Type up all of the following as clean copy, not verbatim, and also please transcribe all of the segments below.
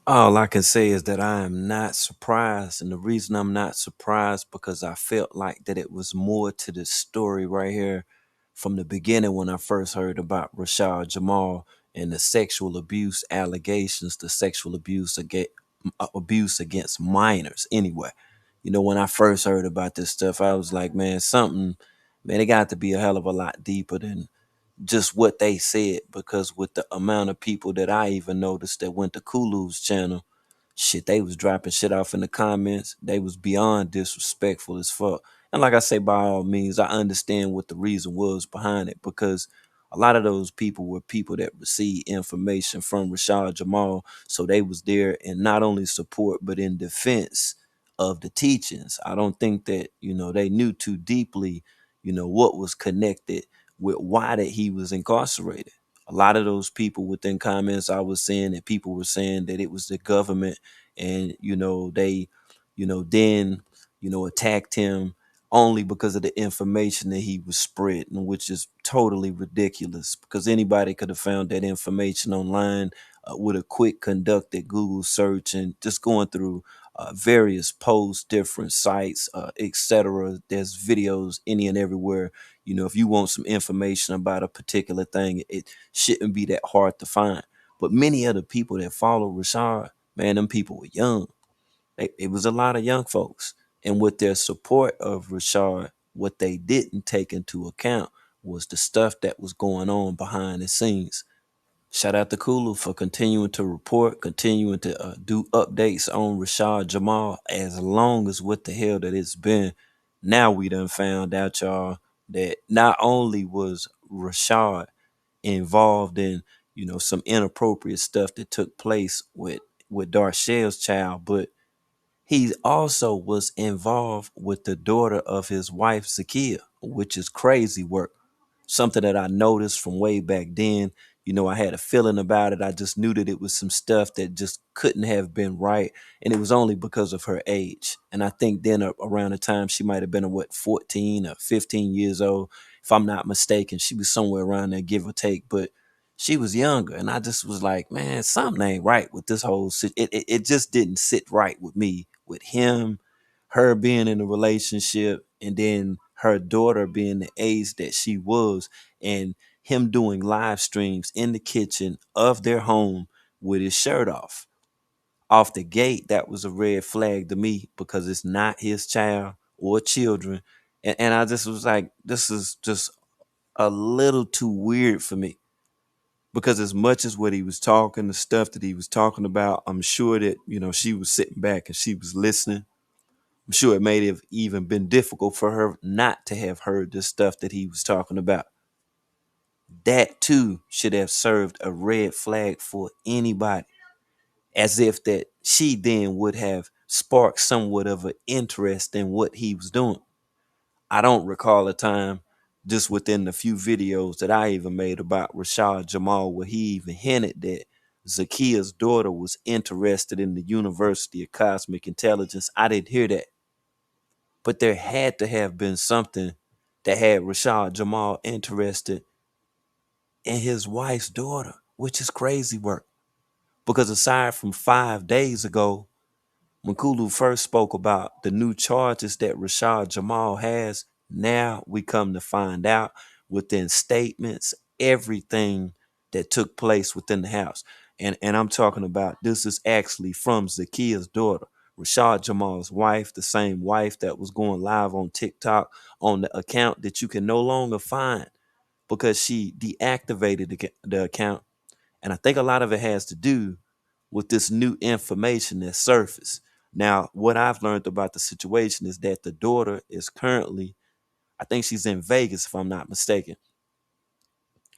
All I can say is that I am not surprised, and the reason I'm not surprised because I felt like that it was more to this story right here from the beginning when I first heard about Rashad Jamal and the sexual abuse allegations, the sexual abuse against minors. Anyway, when I first heard about this stuff, I was like, man, man, it got to be a hell of a lot deeper than just what they said, because with the amount of people that I even noticed that went to Kulu's channel, shit, they was dropping shit off in the comments. They was beyond disrespectful as fuck. And like I say, by all means, I understand what the reason was behind it, because a lot of those people were people that received information from Rashad Jamal. So they was there in not only support, but in defense of the teachings. I don't think that, they knew too deeply, what was connected with why that he was incarcerated. A lot of those people within comments, I was saying that people were saying that it was the government, and they then attacked him only because of the information that he was spreading, which is totally ridiculous, because anybody could have found that information online with a quick conducted Google search and just going through various posts, different sites, etc. There's videos any and everywhere. If you want some information about a particular thing, it shouldn't be that hard to find. But many of the people that follow Rashad, man, them people were young. It was a lot of young folks. And with their support of Rashad, what they didn't take into account was the stuff that was going on behind the scenes. Shout out to Kulu for continuing to report, continuing to do updates on Rashad Jamal, as long as what the hell that it's been. Now we done found out, y'all, that not only was Rashad involved in, some inappropriate stuff that took place with Darshell's child, but he also was involved with the daughter of his wife, Zakia, which is crazy work. Something that I noticed from way back then. I had a feeling about it. I just knew that it was some stuff that just couldn't have been right. And it was only because of her age. And I think then around the time she might have been, 14 or 15 years old, if I'm not mistaken. She was somewhere around there, give or take. But she was younger. And I just was like, man, something ain't right with this whole it just didn't sit right with me, with him, her being in a relationship, and then her daughter being the age that she was, and him doing live streams in the kitchen of their home with his shirt off the gate. That was a red flag to me, because it's not his child or children. And I just was like, this is just a little too weird for me, because as much as what he was talking, the stuff that he was talking about, I'm sure that, she was sitting back and she was listening. I'm sure it may have even been difficult for her not to have heard the stuff that he was talking about. That too should have served a red flag for anybody, as if that she then would have sparked somewhat of an interest in what he was doing. I don't recall a time, just within the few videos that I even made about Rashad Jamal, where he even hinted that Zakia's daughter was interested in the University of Cosmic Intelligence. I didn't hear that. But there had to have been something that had Rashad Jamal interested in his wife's daughter, which is crazy work. Because aside from 5 days ago, when Kulu first spoke about the new charges that Rashad Jamal has, now we come to find out within statements, everything that took place within the house. And I'm talking about, this is actually from Zakia's daughter, Rashad Jamal's wife, the same wife that was going live on TikTok on the account that you can no longer find because she deactivated the account. And I think a lot of it has to do with this new information that surfaced. Now, what I've learned about the situation is that the daughter is currently, I think she's in Vegas, if I'm not mistaken.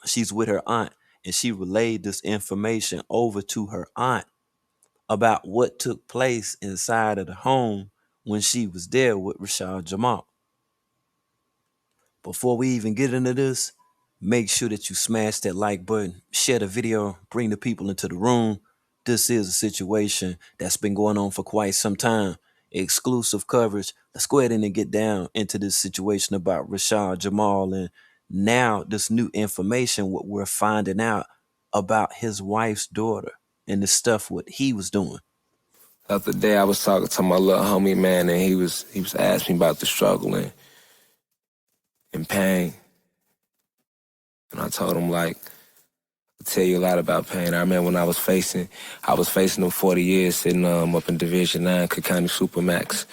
She's with her aunt, and she relayed this information over to her aunt about what took place inside of the home when she was there with Rashad Jamal. Before we even get into this, make sure that you smash that like button, share the video, bring the people into the room. This is a situation that's been going on for quite some time. Exclusive coverage. Let's go ahead and get down into this situation about Rashad Jamal, and now this new information, what we're finding out about his wife's daughter. and the stuff what he was doing. The other day I was talking to my little homie, man, and he was asking me about the struggle and pain. And I told him, like, I tell you a lot about pain. I remember when I was facing them 40 years sitting up in Division 9, Cook County Supermax.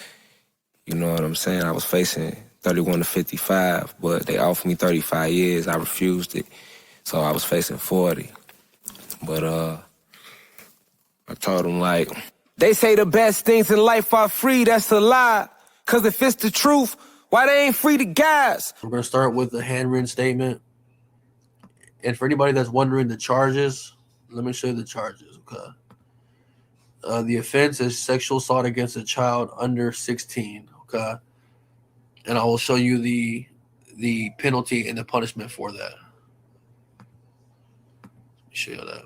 You know what I'm saying? I was facing 31 to 55, but they offered me 35 years. I refused it. So I was facing 40. But I told him, like, they say the best things in life are free. That's a lie. Because if it's the truth, why they ain't free to guys? We're going to start with the handwritten statement. And for anybody that's wondering the charges, let me show you the charges, okay? The offense is sexual assault against a child under 16, okay? And I will show you the penalty and the punishment for that. Let me show you that.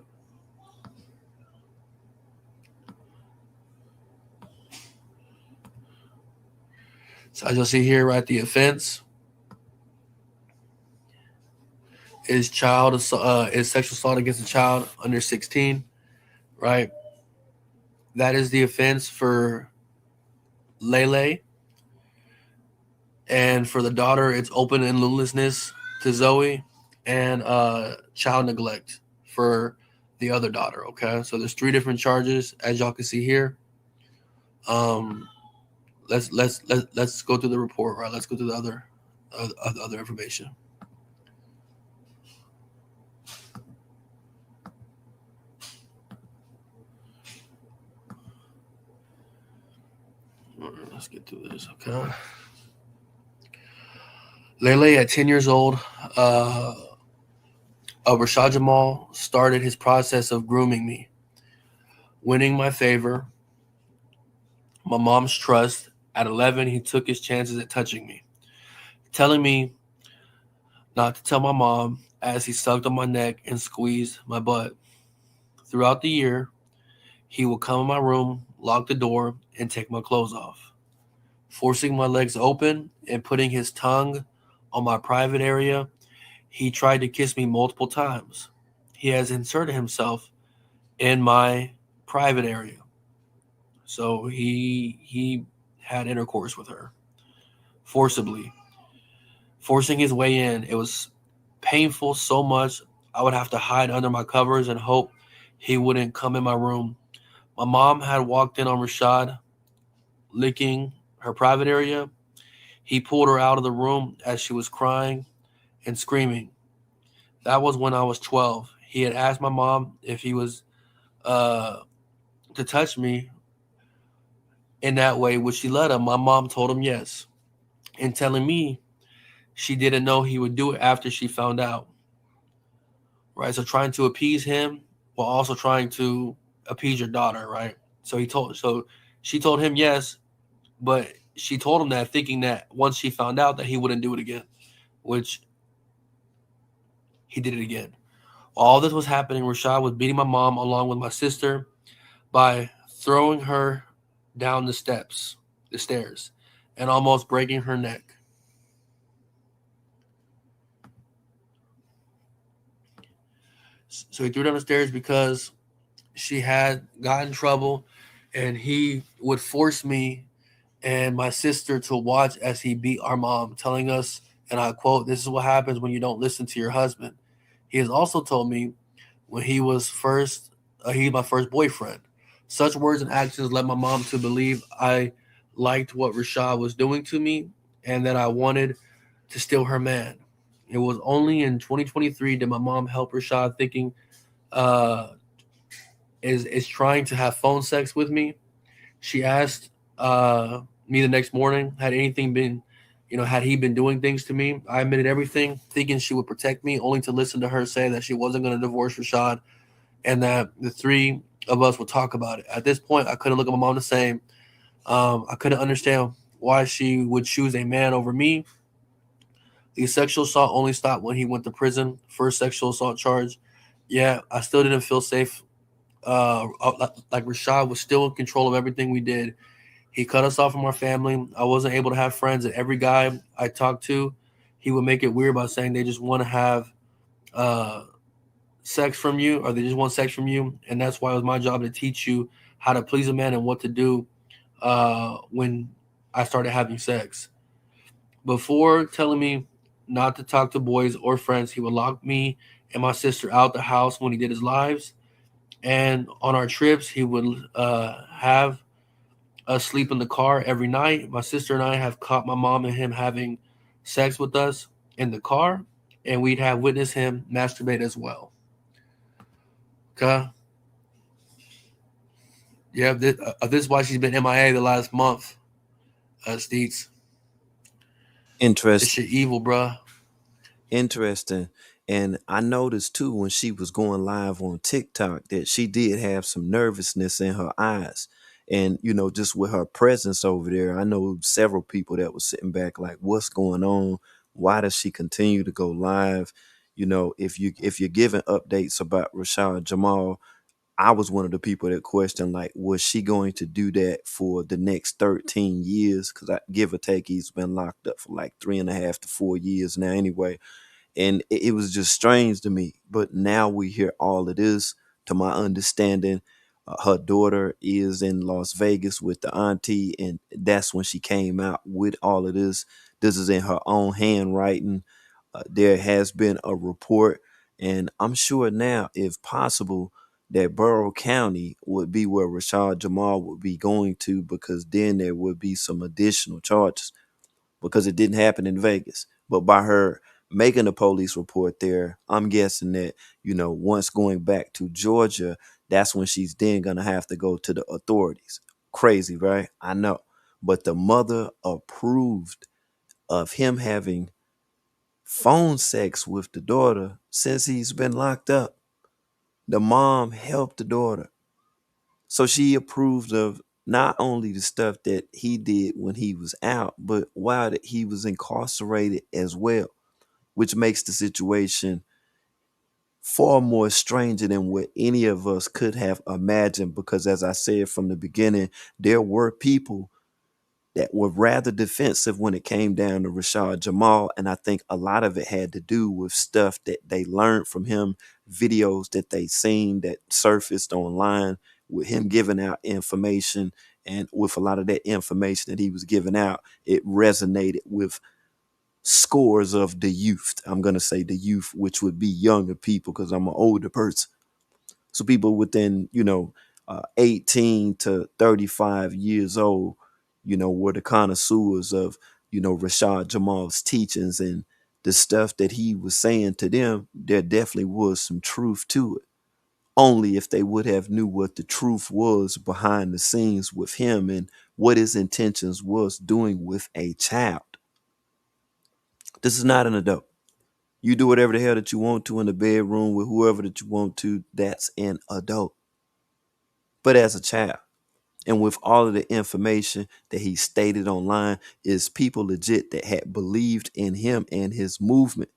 So as you'll see here, right, the offense is sexual assault against a child under 16, right? That is the offense for Lele. And for the daughter, it's open enlilessness to Zoe and child neglect for the other daughter, okay? So there's 3 different charges, as y'all can see here. Let's go through the report, right? Let's go through the other information. Let's get through this, okay? Lele, at 10 years old, Rashad Jamal started his process of grooming me, winning my favor, my mom's trust. At 11, he took his chances at touching me, telling me not to tell my mom as he sucked on my neck and squeezed my butt. Throughout the year, he would come in my room, lock the door, and take my clothes off, forcing my legs open and putting his tongue on my private area. He tried to kiss me multiple times. He has inserted himself in my private area. So he had intercourse with her forcibly, forcing his way in. It was painful so much I would have to hide under my covers and hope he wouldn't come in my room. My mom had walked in on Rashad licking her private area. He pulled her out of the room as she was crying and screaming. That was when I was 12. He had asked my mom if he was to touch me in that way. Would she let him? My mom told him yes, and telling me she didn't know he would do it after she found out. Right, so trying to appease him while also trying to appease your daughter, right? So she told him yes, but she told him that thinking that once she found out that he wouldn't do it again, which he did it again. While all this was happening, Rashad was beating my mom along with my sister by throwing her down the stairs, and almost breaking her neck. So he threw down the stairs because she had gotten in trouble, and he would force me and my sister to watch as he beat our mom, telling us, and I quote, "This is what happens when you don't listen to your husband." He has also told me when he was my first boyfriend. Such words and actions led my mom to believe I liked what Rashad was doing to me and that I wanted to steal her man. It was only in 2023 did my mom help Rashad, thinking is trying to have phone sex with me. She asked me the next morning, had he been doing things to me? I admitted everything, thinking she would protect me, only to listen to her say that she wasn't going to divorce Rashad and that the 3 of us would talk about it. At this point, I couldn't look at my mom the same. I couldn't understand why she would choose a man over me. The sexual assault only stopped when he went to prison for a sexual assault charge. Yeah, I still didn't feel safe. Like Rashad was still in control of everything we did. He cut us off from our family. I wasn't able to have friends, and every guy I talked to, he would make it weird by saying they just want to have sex from you, or they just want sex from you, and that's why it was my job to teach you how to please a man and what to do when I started having sex. Before telling me not to talk to boys or friends, he would lock me and my sister out the house when he did his lives. And on our trips, he would have us sleep in the car every night. My sister and I have caught my mom and him having sex with us in the car, and we'd have witnessed him masturbate as well. Okay. Yeah, this is why she's been MIA the last month. Steets, this Interesting. shit evil, bruh. Interesting. And I noticed too when she was going live on TikTok that she did have some nervousness in her eyes. And, just with her presence over there, I know several people that was sitting back like, what's going on? Why does she continue to go live? If you're giving updates about Rashad Jamal, I was one of the people that questioned like, was she going to do that for the next 13 years? Because I give or take, he's been locked up for like 3.5 to 4 years now anyway, and it was just strange to me. But now we hear all of this. To my understanding, her daughter is in Las Vegas with the auntie, and that's when she came out with all of this. This is in her own handwriting. There has been a report, and I'm sure now, if possible, that Borough County would be where Rashad Jamal would be going to, because then there would be some additional charges because it didn't happen in Vegas. But by her making a police report there, I'm guessing that, once going back to Georgia, that's when she's then going to have to go to the authorities. Crazy, right? I know. But the mother approved of him having phone sex with the daughter since he's been locked up. The mom helped the daughter. So she approved of not only the stuff that he did when he was out, but while that he was incarcerated as well, which makes the situation far more stranger than what any of us could have imagined. Because as I said from the beginning, there were people that were rather defensive when it came down to Rashad Jamal. And I think a lot of it had to do with stuff that they learned from him, videos that they seen that surfaced online with him giving out information. And with a lot of that information that he was giving out, it resonated with scores of the youth. I'm going to say the youth, which would be younger people because I'm an older person. So people within, 18 to 35 years old, were the connoisseurs of, Rashad Jamal's teachings and the stuff that he was saying to them. There definitely was some truth to it. Only if they would have knew what the truth was behind the scenes with him and what his intentions was doing with a child. This is not an adult. You do whatever the hell that you want to in the bedroom with whoever that you want to. That's an adult. But as a child, and with all of the information that he stated online, is people legit that had believed in him and his movement.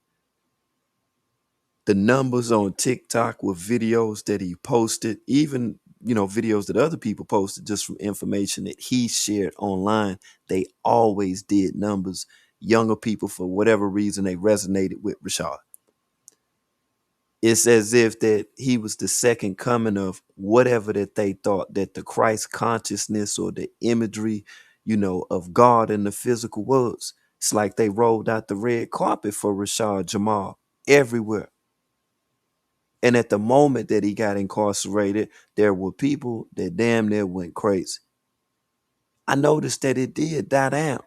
The numbers on TikTok with videos that he posted, even videos that other people posted just from information that he shared online, they always did numbers. Younger people, for whatever reason, they resonated with Rashad. It's as if that he was the second coming of whatever that they thought that the Christ consciousness or the imagery, of God in the physical was. It's like they rolled out the red carpet for Rashad Jamal everywhere. And at the moment that he got incarcerated, there were people that damn near went crazy. I noticed that it did die down.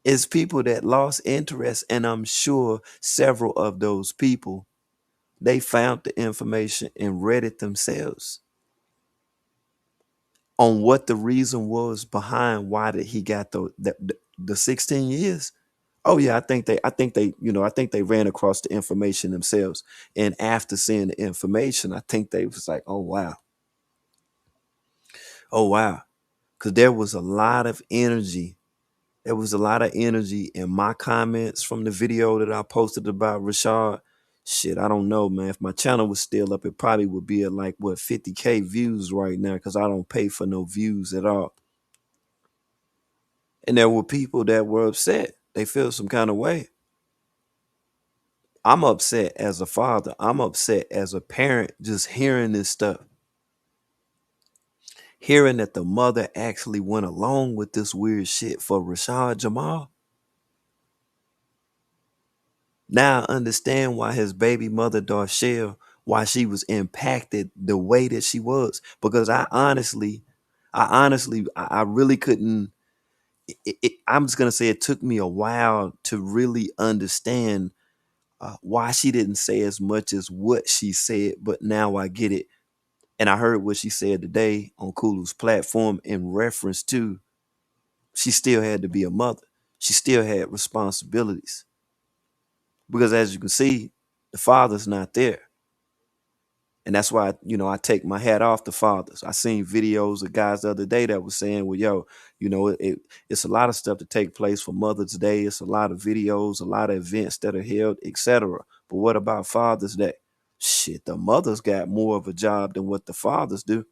It's people that lost interest, and I'm sure several of those people, they found the information and read it themselves on what the reason was behind why did he got the 16 years. Oh yeah, I think they ran across the information themselves. And after seeing the information, I think they was like, oh wow. Oh wow. Because there was a lot of energy. There was a lot of energy in my comments from the video that I posted about Rashad. Shit, I don't know, man. If my channel was still up, it probably would be at like, what, 50K views right now because I don't pay for no views at all. And there were people that were upset. They feel some kind of way. I'm upset as a father. I'm upset as a parent just hearing this stuff. Hearing that the mother actually went along with this weird shit for Rashad Jamal. Now I understand why his baby mother, Darshell, why she was impacted the way that she was. Because I really couldn't. I'm just gonna say it took me a while to really understand why she didn't say as much as what she said, but now I get it. And I heard what she said today on Kulu's platform in reference to she still had to be a mother. She still had responsibilities. Because as you can see, the father's not there. And that's why, I take my hat off to fathers. I seen videos of guys the other day that was saying, well, yo, it's a lot of stuff to take place for Mother's Day. It's a lot of videos, a lot of events that are held, etc. But what about Father's Day? Shit, the mothers got more of a job than what the fathers do.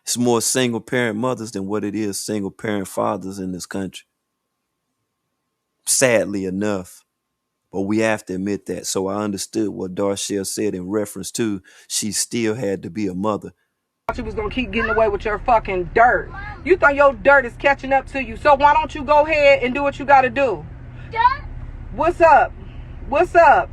It's more single parent mothers than what it is single parent fathers in this country. Sadly enough. But we have to admit that. So I understood what Darshell said in reference to she still had to be a mother. You was gonna keep getting away with your fucking dirt. You think your dirt is catching up to you. So why don't you go ahead and do what you gotta do? Dirt? What's up? What's up?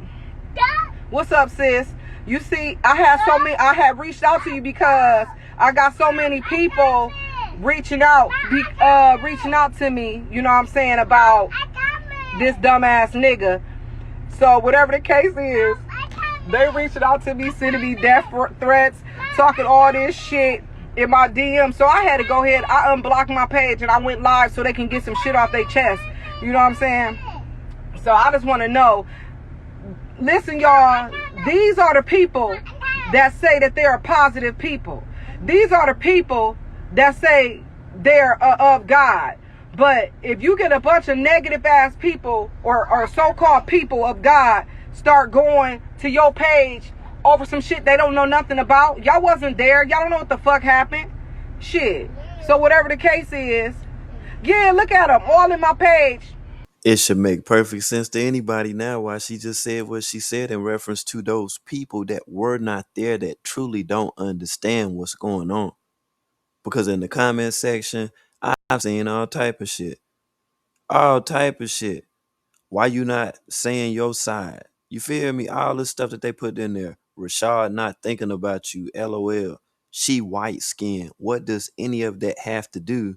Dirt? What's up, sis? You see, I had reached out to you because I got so many people reaching out to me, you know what I'm saying, about this dumbass nigga. So whatever the case is, they reached out to me, sending me death threats, talking all this shit in my DM. So I had to go ahead, I unblocked my page and I went live so they can get some shit off their chest. You know what I'm saying? So I just want to know, listen, y'all, these are the people that say that they're positive people. These are the people that say they're of God. But if you get a bunch of negative ass people or so-called people of God start going to your page over some shit they don't know nothing about, y'all wasn't there, y'all don't know what the fuck happened. Shit. So whatever the case is, yeah, look at them, all in my page. It should make perfect sense to anybody now why she just said what she said in reference to those people that were not there, that truly don't understand what's going on. Because in the comment section, I've seen all type of shit. All type of shit. Why you not saying your side? You feel me? All the stuff that they put in there. Rashad not thinking about you. LOL. She white skinned. What does any of that have to do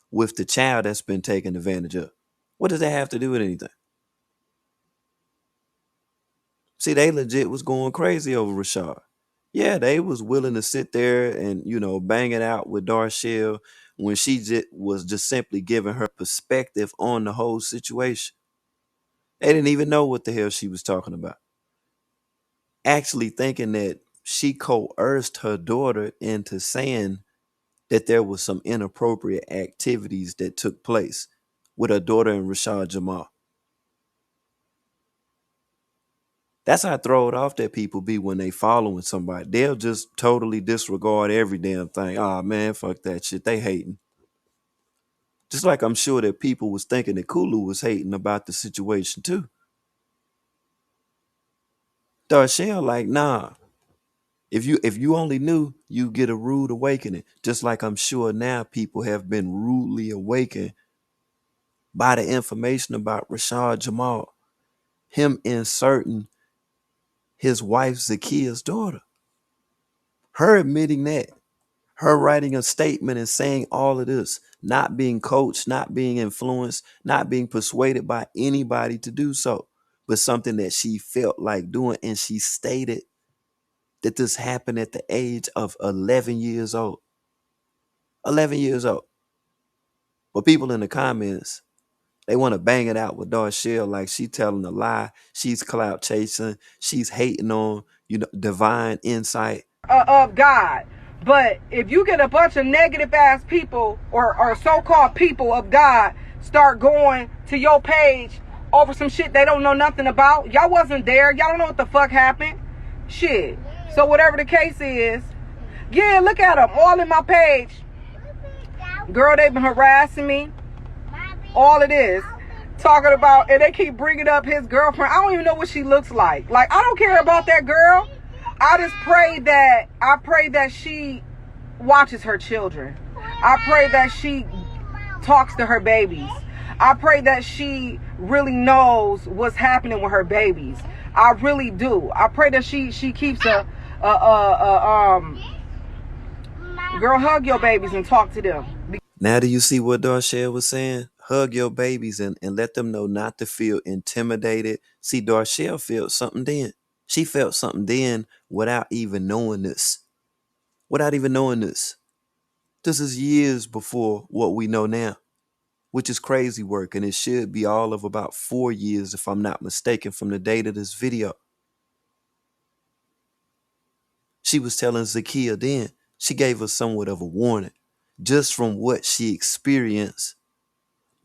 with the child that's been taken advantage of? What does that have to do with anything? See, they legit was going crazy over Rashad. Yeah, they was willing to sit there and, bang it out with Darshell when she was just simply giving her perspective on the whole situation. They didn't even know what the hell she was talking about. Actually thinking that she coerced her daughter into saying that there was some inappropriate activities that took place with her daughter and Rashad Jamal. That's how throwed off that people be when they following somebody. They'll just totally disregard every damn thing. Ah, man, fuck that shit. They hating. Just like I'm sure that people was thinking that Kulu was hating about the situation too. Darshell like, nah. If you only knew, you get a rude awakening. Just like I'm sure now people have been rudely awakened by the information about Rashad Jamal. Him inserting his wife Zakia's daughter. Her admitting that. Her writing a statement and saying all of this. Not being coached, not being influenced, not being persuaded by anybody to do so. But something that she felt like doing. And she stated that this happened at the age of 11 years old. 11 years old. But people in the comments, they want to bang it out with Darshell like she telling a lie. She's clout chasing. She's hating on, divine insight. Of God. But if you get a bunch of negative ass people or so-called people of God start going to your page over some shit they don't know nothing about, y'all wasn't there, y'all don't know what the fuck happened. Shit. So whatever the case is, yeah, look at them, all in my page. Girl, they've been harassing me. All it is. talking about, and they keep bringing up his girlfriend. I don't even know what she looks like. Like, I don't care about that girl. I just pray that she watches her children. I pray that she talks to her babies. I pray that she really knows what's happening with her babies. I really do. I pray that she keeps girl, hug your babies and talk to them. Now do you see what Darshell was saying? Hug your babies and let them know not to feel intimidated. See, Darshell felt something then. She felt something then without even knowing this. Without even knowing this. This is years before what we know now, which is crazy work, and it should be all of about 4 years, if I'm not mistaken, from the date of this video. She was telling Zakiya then, she gave us somewhat of a warning, just from what she experienced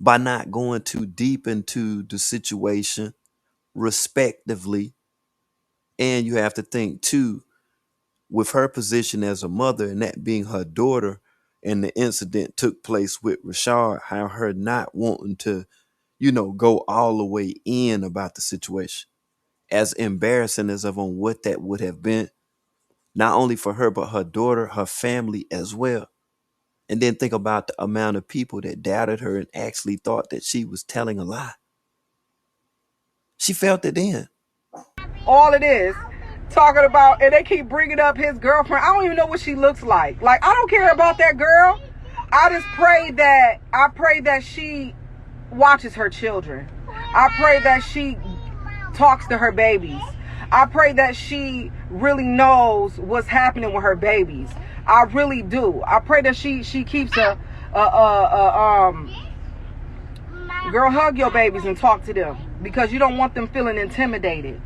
by not going too deep into the situation, respectively. And you have to think too, with her position as a mother and that being her daughter, and the incident took place with Rashad, how her not wanting to, go all the way in about the situation. As embarrassing as of on what that would have been, not only for her, but her daughter, her family as well. And then think about the amount of people that doubted her and actually thought that she was telling a lie. She felt it then. All it is, talking about, and they keep bringing up his girlfriend. I don't even know what she looks like. Like, I don't care about that girl. I just pray that she watches her children. I pray that she talks to her babies. I pray that she really knows what's happening with her babies. I really do. I pray that she keeps girl, hug your babies and talk to them, because you don't want them feeling intimidated.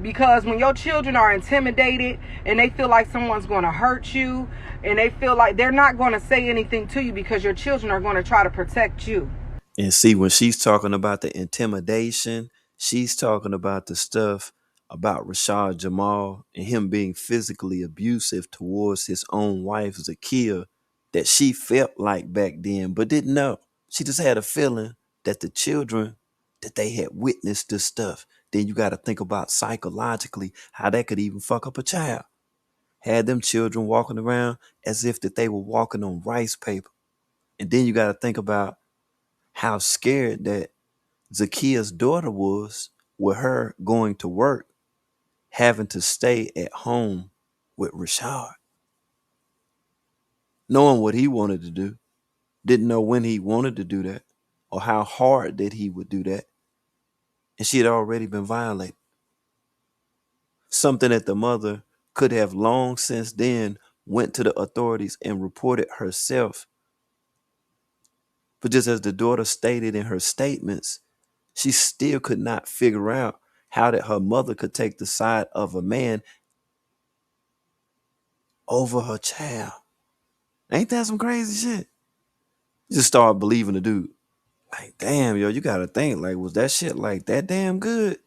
Because when your children are intimidated and they feel like someone's going to hurt you, and they feel like they're not going to say anything to you because your children are going to try to protect you. And see, when she's talking about the intimidation, she's talking about the stuff about Rashad Jamal and him being physically abusive towards his own wife, Zakiya, that she felt like back then, but didn't know. She just had a feeling that the children, that they had witnessed this stuff. Then you got to think about psychologically how that could even fuck up a child. Had them children walking around as if that they were walking on rice paper. And then you got to think about how scared that Zakiya's daughter was with her going to work, having to stay at home with Rashad. Knowing what he wanted to do, didn't know when he wanted to do that or how hard that he would do that. And she had already been violated. Something that the mother could have long since then went to the authorities and reported herself. But just as the daughter stated in her statements, she still could not figure out how that her mother could take the side of a man over her child. Ain't that some crazy shit? You just start believing the dude. Like, damn, yo, you gotta think, like, was that shit like that damn good?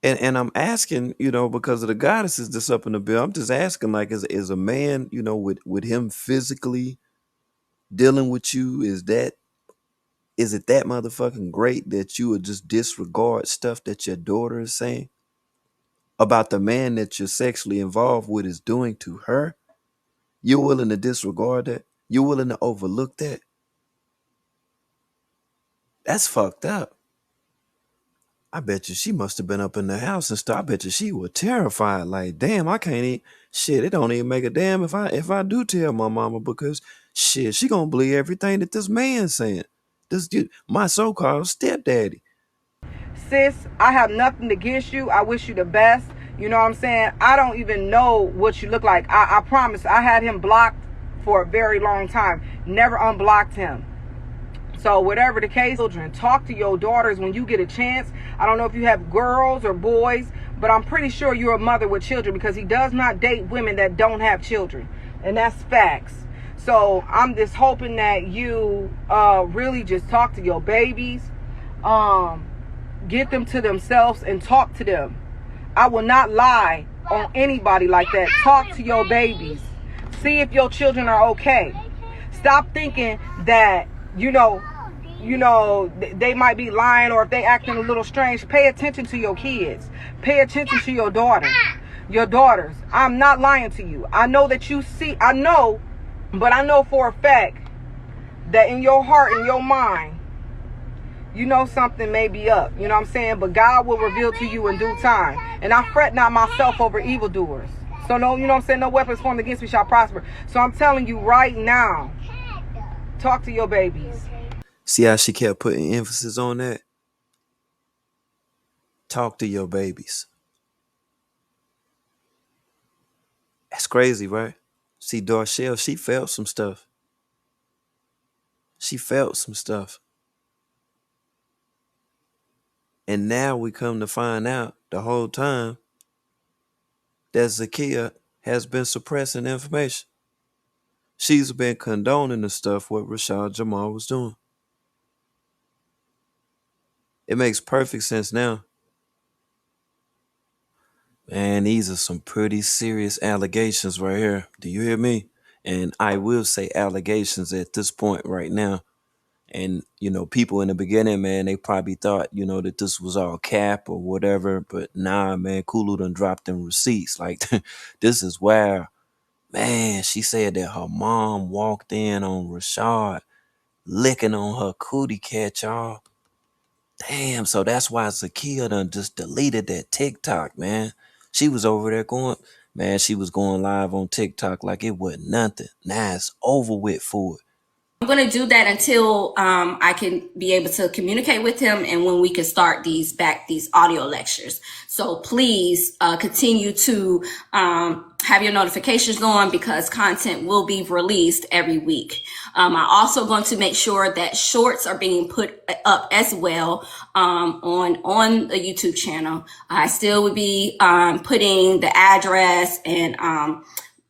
And I'm asking, because of the goddesses that's up in the bill, I'm just asking, like, is a man, with him physically dealing with you, is it that motherfucking great that you would just disregard stuff that your daughter is saying about the man that you're sexually involved with is doing to her? You're willing to disregard that? You're willing to overlook that? That's fucked up. I bet you she must have been up in the house and stuff. I bet you she was terrified. Like, damn, I can't eat shit. It don't even make a damn if I do tell my mama, because shit, she gonna believe everything that this man's saying. My so-called stepdaddy. Sis, I have nothing against you. I wish you the best. You know what I'm saying? I don't even know what you look like. I promise. I had him blocked for a very long time. Never unblocked him. So whatever the case, children, talk to your daughters when you get a chance. I don't know if you have girls or boys, but I'm pretty sure you're a mother with children, because he does not date women that don't have children. And that's facts. So I'm just hoping that you really just talk to your babies. Get them to themselves and talk to them. I will not lie on anybody like that. Talk to your babies. See if your children are okay. Stop thinking that, you know, they might be lying, or if they acting a little strange, pay attention to your kids. Pay attention to your daughters. I'm not lying to you. I know that you see, I know for a fact that in your heart, in your mind, you know something may be up. You know what I'm saying? But God will reveal to you in due time. And I fret not myself over evildoers. So no, you know what I'm saying? No weapons formed against me shall prosper. So I'm telling you right now, talk to your babies. See how she kept putting emphasis on that? Talk to your babies. That's crazy, right? See, Darshell, she felt some stuff. And now we come to find out the whole time that Zakia has been suppressing information. She's been condoning the stuff what Rashad Jamal was doing. It makes perfect sense now. Man, these are some pretty serious allegations right here. Do you hear me? And I will say allegations at this point right now. And, you know, people in the beginning, man, they probably thought, you know, that this was all cap or whatever. But nah, man, Kulu done dropped them receipts. Like, this is where, man, she said that her mom walked in on Rashad licking on her cootie cat, y'all. Damn, so that's why Zakia done just deleted that TikTok, man. She was over there going, man, she was going live on TikTok like it wasn't nothing. Now it's over with for it. I'm going to do that until I can be able to communicate with him, and when we can start these audio lectures. So please continue to have your notifications on, because content will be released every week. I'm also going to make sure that shorts are being put up as well on the YouTube channel. I still would be putting the address and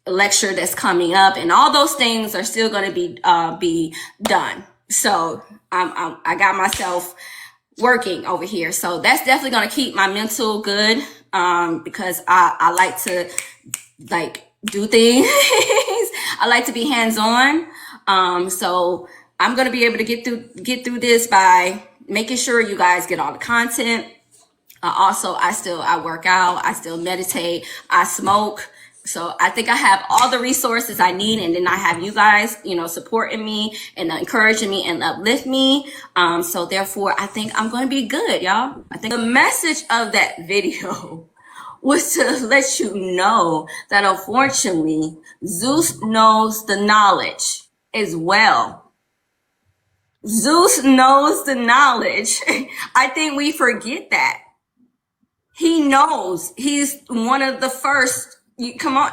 lecture that's coming up, and all those things are still going to be done. So I got myself working over here. So that's definitely going to keep my mental good, because I like to do things. I like to be hands-on. So I'm going to be able to get through this by making sure you guys get all the content. Also, I work out, I still meditate, I smoke. So I think I have all the resources I need, and then I have you guys, you know, supporting me and encouraging me and uplift me. So therefore, I think I'm going to be good, y'all. I think the message of that video was to let you know that unfortunately, Zeus knows the knowledge as well. Zeus knows the knowledge. I think we forget that. He knows. He's one of the first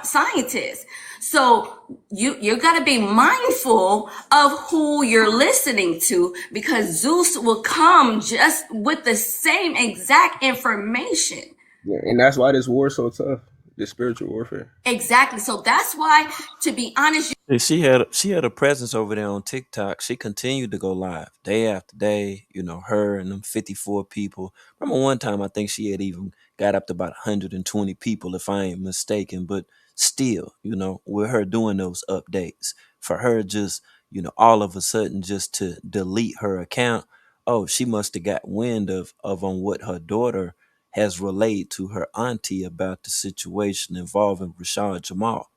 scientists. So you got to be mindful of who you're listening to, because Zeus will come just with the same exact information. Yeah, and that's why this war is so tough. This spiritual warfare. Exactly. So that's why, to be honest, She had a presence over there on TikTok. She continued to go live day after day, you know, her and them 54 people. Remember one time I think she had even got up to about 120 people, if I ain't mistaken. But still, you know, with her doing those updates, for her just, you know, all of a sudden just to delete her account, oh, she must have got wind of on what her daughter has relayed to her auntie about the situation involving Rashad Jamal.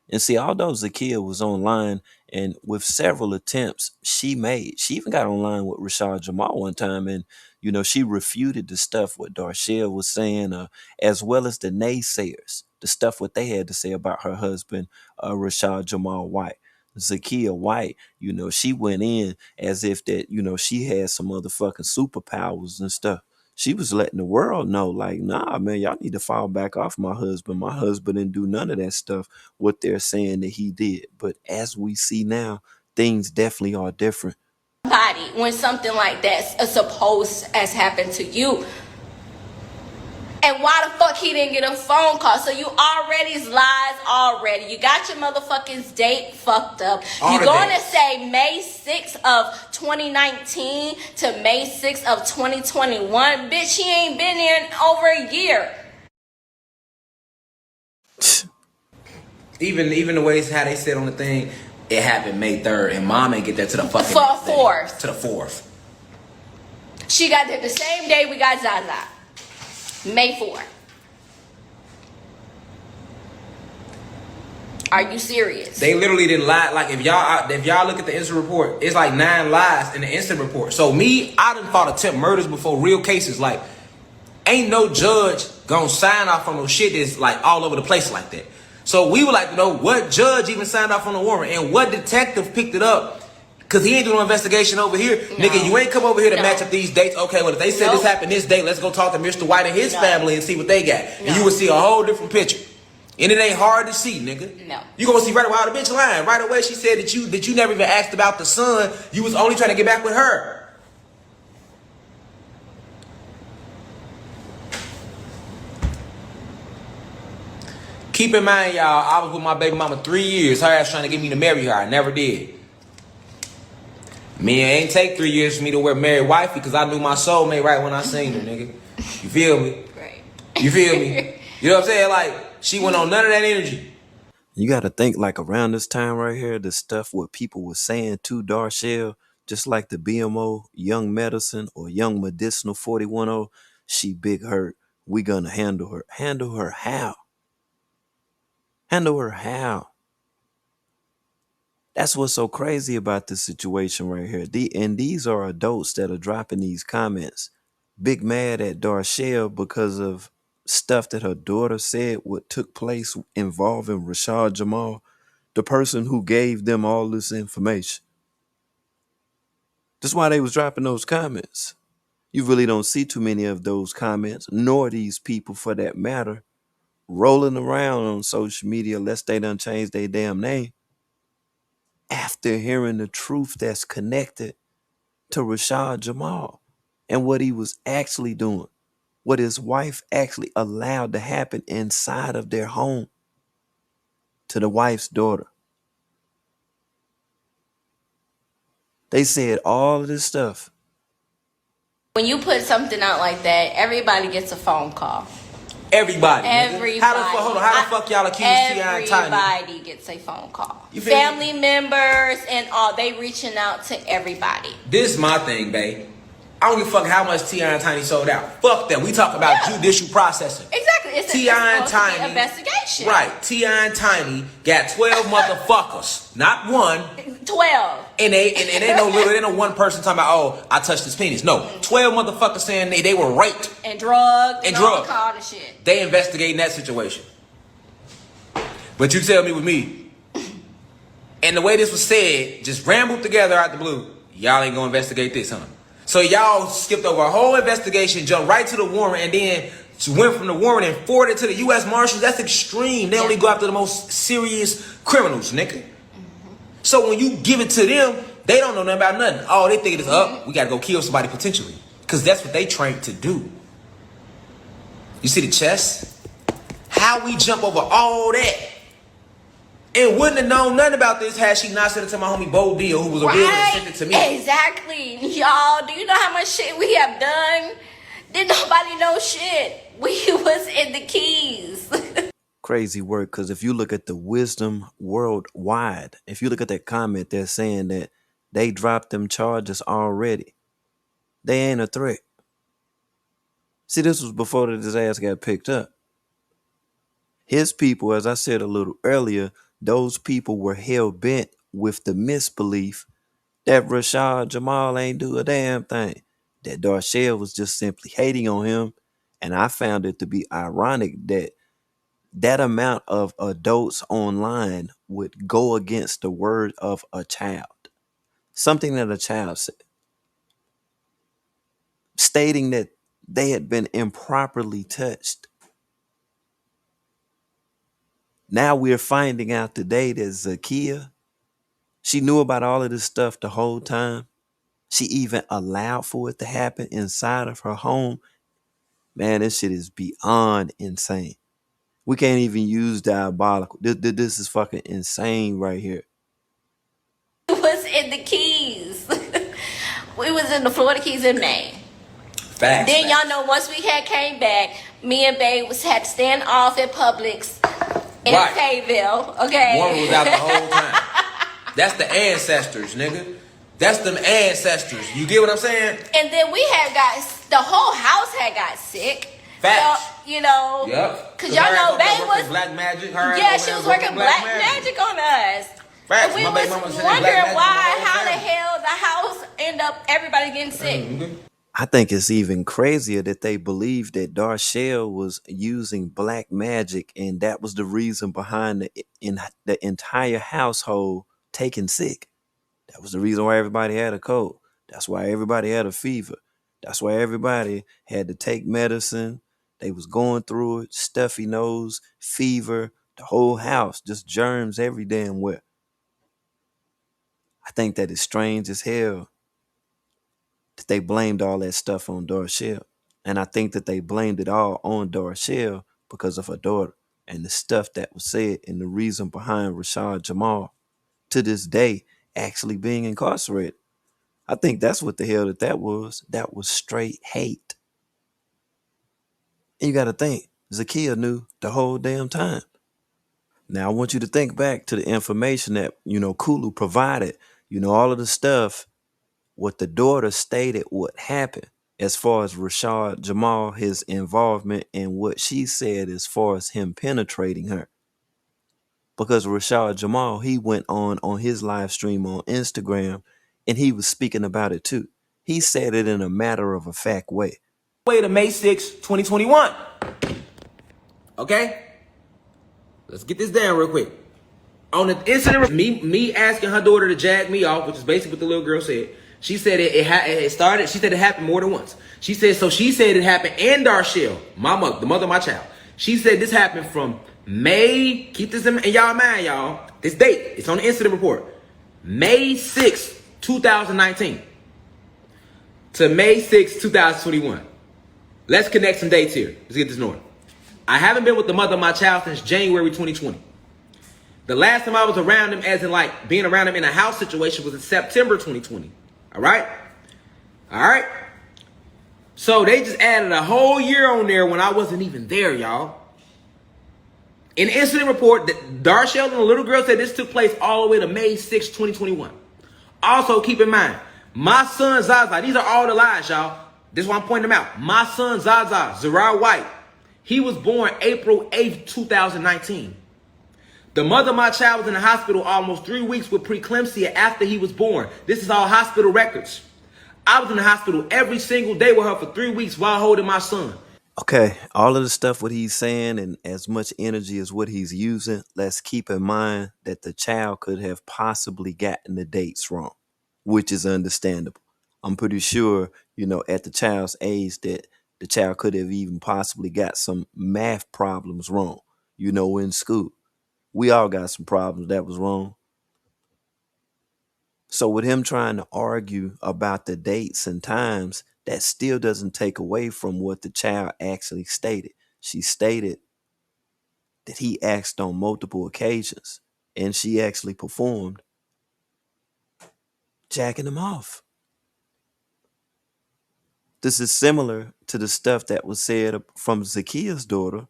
And see, although Zakia was online and with several attempts she made, she even got online with Rashad Jamal one time, and you know, she refuted the stuff what Darshell was saying, as well as the naysayers, the stuff what they had to say about her husband, Rashad Jamal White. Zakia White, you know, she went in as if that, you know, she had some motherfucking superpowers and stuff. She was letting the world know, like, nah, man, y'all need to fall back off my husband. My husband didn't do none of that stuff, what they're saying that he did. But as we see now, things definitely are different. when something like that supposed as happened to you. And why the fuck he didn't get a phone call? So you already lies already. You got your motherfucking date fucked up. You're going to say May 6th of 2019 to May 6th of 2021. Bitch, he ain't been here in over a year. Even the ways how they said on the thing, it happened May 3rd, and mom ain't get that to the fucking 4th. to the 4th. She got there the same day we got Zaza. May 4th. Are you serious? They literally didn't lie. Like if y'all look at the incident report, it's like 9 lies in the incident report. So me, I done fought attempt murders before, real cases. Like ain't no judge gonna sign off on no shit that's like all over the place like that. So we would like to know what judge even signed off on the warrant and what detective picked it up. Cause he ain't doing no investigation over here. No. Nigga, you ain't come over here to match up these dates. Okay, well if they said this happened this date, let's go talk to Mr. White and his family and see what they got. And you will see a whole different picture. And it ain't hard to see, nigga. No. You gonna see right away, the bitch lying. Right away she said that you never even asked about the son. You was only trying to get back with her. Keep in mind, y'all, I was with my baby mama 3 years. Her ass trying to get me to marry her. I never did. Me, it ain't take 3 years for me to wear married wifey because I knew my soulmate right when I seen her, nigga. You feel me? Right. You feel me? You know what I'm saying? Like, she went on none of that energy. You got to think like around this time right here, the stuff what people were saying to Darshell, just like the BMO, Young Medicine, or Young Medicinal 410, she big hurt. We gonna handle her. Handle her how? Handle her how? That's what's so crazy about this situation right here. And these are adults that are dropping these comments. Big mad at Darshell because of stuff that her daughter said what took place involving Rashad Jamal, the person who gave them all this information. That's why they was dropping those comments. You really don't see too many of those comments, nor these people for that matter, rolling around on social media unless they done changed their damn name after hearing the truth that's connected to Rashad Jamal and what he was actually doing, what his wife actually allowed to happen inside of their home to the wife's daughter. They said all of this stuff. When you put something out like that, everybody gets a phone call. Everybody. Everybody. How the fuck y'all accuse T.I. and Tiny? Everybody gets a phone call. Family members and all, they reaching out to everybody. This is my thing, babe. I don't give a fuck how much T.I. and Tiny sold out. Fuck that. We talk about judicial processing. Exactly. It's T.I. and Tiny investigation. Right. T.I. and Tiny got 12 motherfuckers, not one. 12. And ain't no one person talking about, oh, I touched his penis. No, 12 motherfuckers saying they were raped and drugged and drugged. All the shit. They investigating that situation. But you tell me with me, and the way this was said, just rambled together out the blue. Y'all ain't gonna investigate this, huh? So y'all skipped over a whole investigation, jumped right to the warrant, and then went from the warrant and forwarded to the U.S. Marshals. That's extreme. They only go after the most serious criminals, nigga. So when you give it to them, they don't know nothing about nothing. Oh, they think it's up. We gotta go kill somebody potentially. Because that's what they trained to do. You see the chest? How we jump over all that? And wouldn't have known nothing about this had she not sent it to my homie Bo Deal, who was a real and sent it to me. Exactly. Y'all, do you know how much shit we have done? Did nobody know shit? We was in the keys. Crazy work, because if you look at the wisdom worldwide, if you look at that comment, they're saying that they dropped them charges already. They ain't a threat. See, this was before his ass got picked up. His people, as I said a little earlier, those people were hell-bent with the misbelief that Rashad Jamal ain't do a damn thing, that Darshell was just simply hating on him, and I found it to be ironic that that amount of adults online would go against the word of a child, something that a child said, stating that they had been improperly touched. Now we're finding out today that Zakia, she knew about all of this stuff the whole time. She even allowed for it to happen inside of her home. Man, this shit is beyond insane. We can't even use diabolical. This is fucking insane right here. We was in the Keys. We was in the Florida Keys in May. Facts. Then y'all know once we had came back, me and Babe had to stand off at Publix in Fayetteville. Okay. One was out the whole time. That's the ancestors, nigga. That's them ancestors. You get what I'm saying? And then we had the whole house had got sick. Facts. So, you know, Yep. because y'all know Bae was black magic. Yeah, she was working black magic on us. Facts. And we My was baby mama said wondering black magic why, on the how the family. hell the house end up everybody getting sick. I think it's even crazier that they believe that Darshell was using black magic, and that was the reason behind the entire household taking sick. That was the reason why everybody had a cold. That's why everybody had a fever. That's why everybody had to take medicine. They was going through it, stuffy nose, fever, the whole house, just germs every damn where. I think that is strange as hell that they blamed all that stuff on Darshell. And I think that they blamed it all on Darshell because of her daughter and the stuff that was said and the reason behind Rashad Jamal to this day actually being incarcerated. I think that's what the hell that was. That was straight hate. And you got to think, Zakiya knew the whole damn time. Now I want you to think back to the information that, Kulu provided, all of the stuff, what the daughter stated what happened as far as Rashad Jamal, his involvement, and what she said as far as him penetrating her. Because Rashad Jamal, he went on his live stream on Instagram and he was speaking about it too. He said it in a matter of a fact way. Way to May 6, 2021. Okay? Let's get this down real quick. On the incident, me asking her daughter to jag me off, which is basically what the little girl said. She said it started. She said it happened more than once. She said it happened in Darshell, the mother of my child. She said this happened from May. Keep this in y'all mind, y'all. This date. It's on the incident report. May 6, 2019 to May 6, 2021. Let's connect some dates here. Let's get this in order. I haven't been with the mother of my child since January 2020. The last time I was around him, as in like being around him in a house situation, was in September 2020. All right? All right? So they just added a whole year on there when I wasn't even there, y'all. In the incident report, Darshell and the little girl said this took place all the way to May 6, 2021. Also, keep in mind, my son Zaza, these are all the lies, y'all. This is why I'm pointing them out. My son Zaza, Zariah White, he was born April 8th, 2019. The mother of my child was in the hospital almost 3 weeks with preeclampsia after he was born. This is all hospital records. I was in the hospital every single day with her for 3 weeks while holding my son. Okay, all of the stuff what he's saying and as much energy as what he's using, let's keep in mind that the child could have possibly gotten the dates wrong, which is understandable. I'm pretty sure, at the child's age that the child could have even possibly got some math problems wrong, in school. We all got some problems that was wrong. So with him trying to argue about the dates and times, that still doesn't take away from what the child actually stated. She stated that he asked on multiple occasions, and she actually performed jacking him off. This is similar to the stuff that was said from Zakiya's daughter,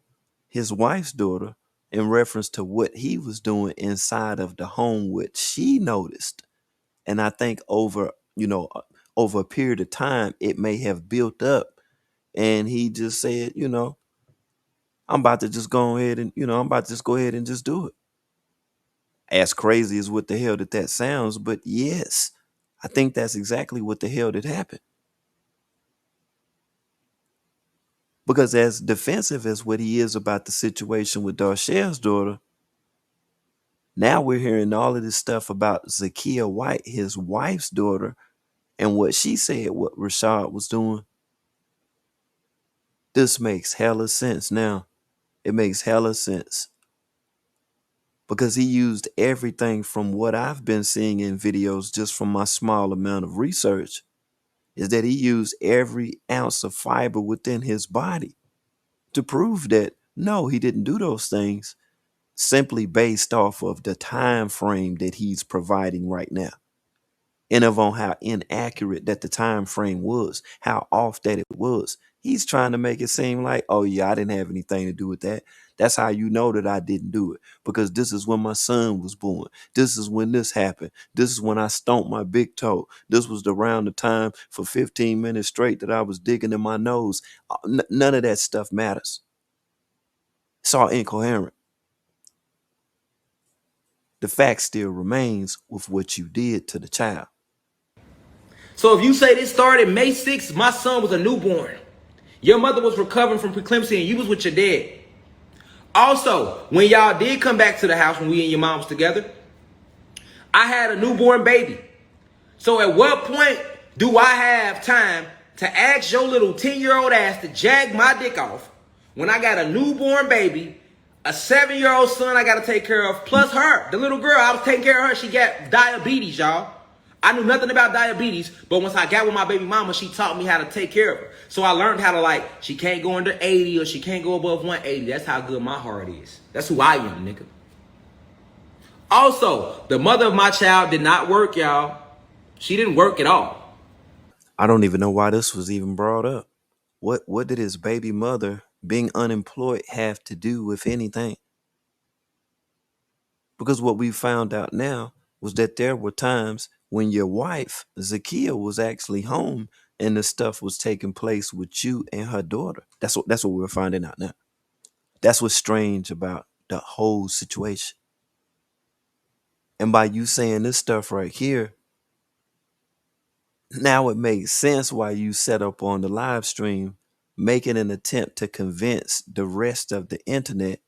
his wife's daughter, in reference to what he was doing inside of the home, which she noticed. And I think over a period of time, it may have built up. And he just said, I'm about to just go ahead and, I'm about to just go ahead and just do it. As crazy as what the hell that sounds, but yes, I think that's exactly what the hell that happened. Because as defensive as what he is about the situation with Darshell's daughter, now we're hearing all of this stuff about Zakiya White, his wife's daughter, and what she said, what Rashad was doing. This makes hella sense now. It makes hella sense. Because he used everything from what I've been seeing in videos just from my small amount of research, is that he used every ounce of fiber within his body to prove that no, he didn't do those things simply based off of the time frame that he's providing right now. and of on how inaccurate that the time frame was, how off that it was. He's trying to make it seem like, oh yeah, I didn't have anything to do with that. That's how you know that I didn't do it, because this is when my son was born. This is when this happened. This is when I stomped my big toe. This was around the time for 15 minutes straight that I was digging in my nose. None of that stuff matters. It's all incoherent. The fact still remains with what you did to the child. So if you say this started May 6th, my son was a newborn. Your mother was recovering from preeclampsia and you was with your dad. Also, when y'all did come back to the house when we and your mom was together, I had a newborn baby. So at what point do I have time to ask your little 10-year-old ass to jag my dick off when I got a newborn baby, a 7-year-old son I got to take care of, plus her, the little girl, I was taking care of her. She got diabetes, y'all. I knew nothing about diabetes, but once I got with my baby mama, she taught me how to take care of her. So I learned how to, like, she can't go under 80 or she can't go above 180. That's how good my heart is. That's who I am, nigga. Also, the mother of my child did not work, y'all. She didn't work at all. I don't even know why this was even brought up. What did his baby mother being unemployed have to do with anything? Because what we found out now was that there were times when your wife, Zakia, was actually home and the stuff was taking place with you and her daughter. That's what we're finding out now. That's what's strange about the whole situation. And by you saying this stuff right here, now it makes sense why you set up on the live stream, making an attempt to convince the rest of the internet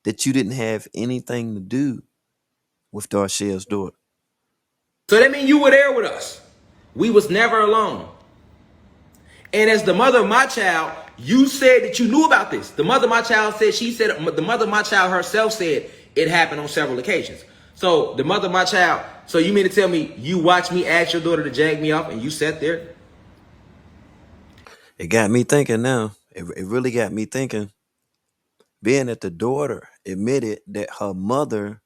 that you didn't have anything to do with Darshell's daughter. So that means you were there with us. We was never alone. And as the mother of my child, you said that you knew about this. The mother of my child said, the mother of my child herself said it happened on several occasions. So the mother of my child, so you mean to tell me you watched me ask your daughter to jag me off and you sat there? It got me thinking now. It really got me thinking. Being that the daughter admitted that her mother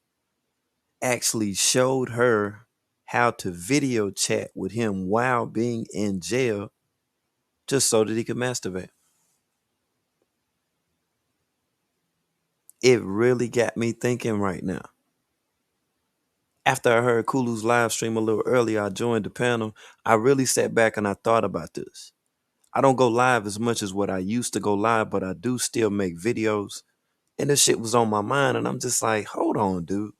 actually showed her how to video chat with him while being in jail just so that he could masturbate. It really got me thinking right now. After I heard Kulu's live stream a little earlier, I joined the panel. I really sat back and I thought about this. I don't go live as much as what I used to go live, but I do still make videos. And this shit was on my mind, and I'm just like, hold on, dude.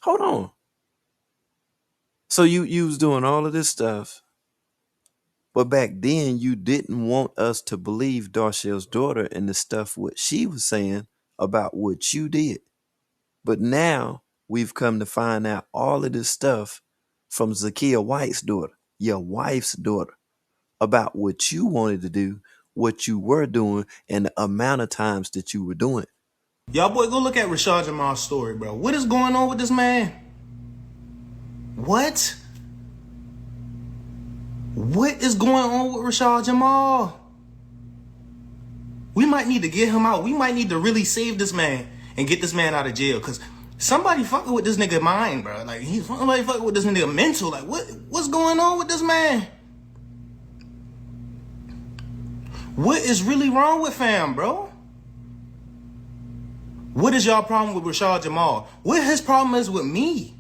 Hold on. So you was doing all of this stuff, but back then you didn't want us to believe Darshell's daughter and the stuff what she was saying about what you did. But now we've come to find out all of this stuff from Zakia White's daughter, your wife's daughter, about what you wanted to do, what you were doing, and the amount of times that you were doing it. Y'all boy, go look at Rashad Jamal's story, bro. What is going on with this man? What? What is going on with Rashad Jamal? We might need to get him out. We might need to really save this man and get this man out of jail, because somebody fucking with this nigga mind, bro. Like, somebody fucking with this nigga mental. Like, what's going on with this man? What is really wrong with fam, bro? What is y'all problem with Rashad Jamal? What his problem is with me?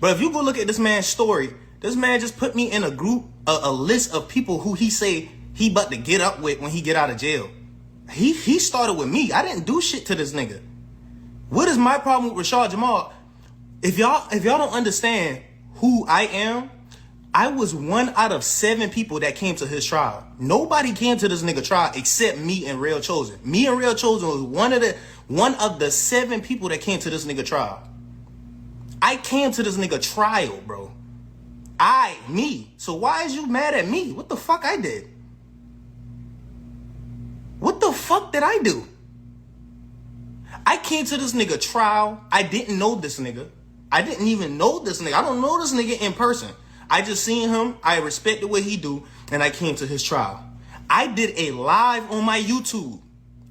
But if you go look at this man's story, this man just put me in a group, a list of people who he say he about to get up with when he get out of jail. He started with me. I didn't do shit to this nigga. What is my problem with Rashad Jamal? If y'all don't understand who I am, I was 1 out of 7 people that came to his trial. Nobody came to this nigga trial except me and Real Chosen. Me and Real Chosen was one of the 7 people that came to this nigga trial. I came to this nigga trial, bro. Me. So why is you mad at me? What the fuck I did? What the fuck did I do? I came to this nigga trial. I didn't know this nigga. I didn't even know this nigga. I don't know this nigga in person. I just seen him. I respected what he do. And I came to his trial. I did a live on my YouTube.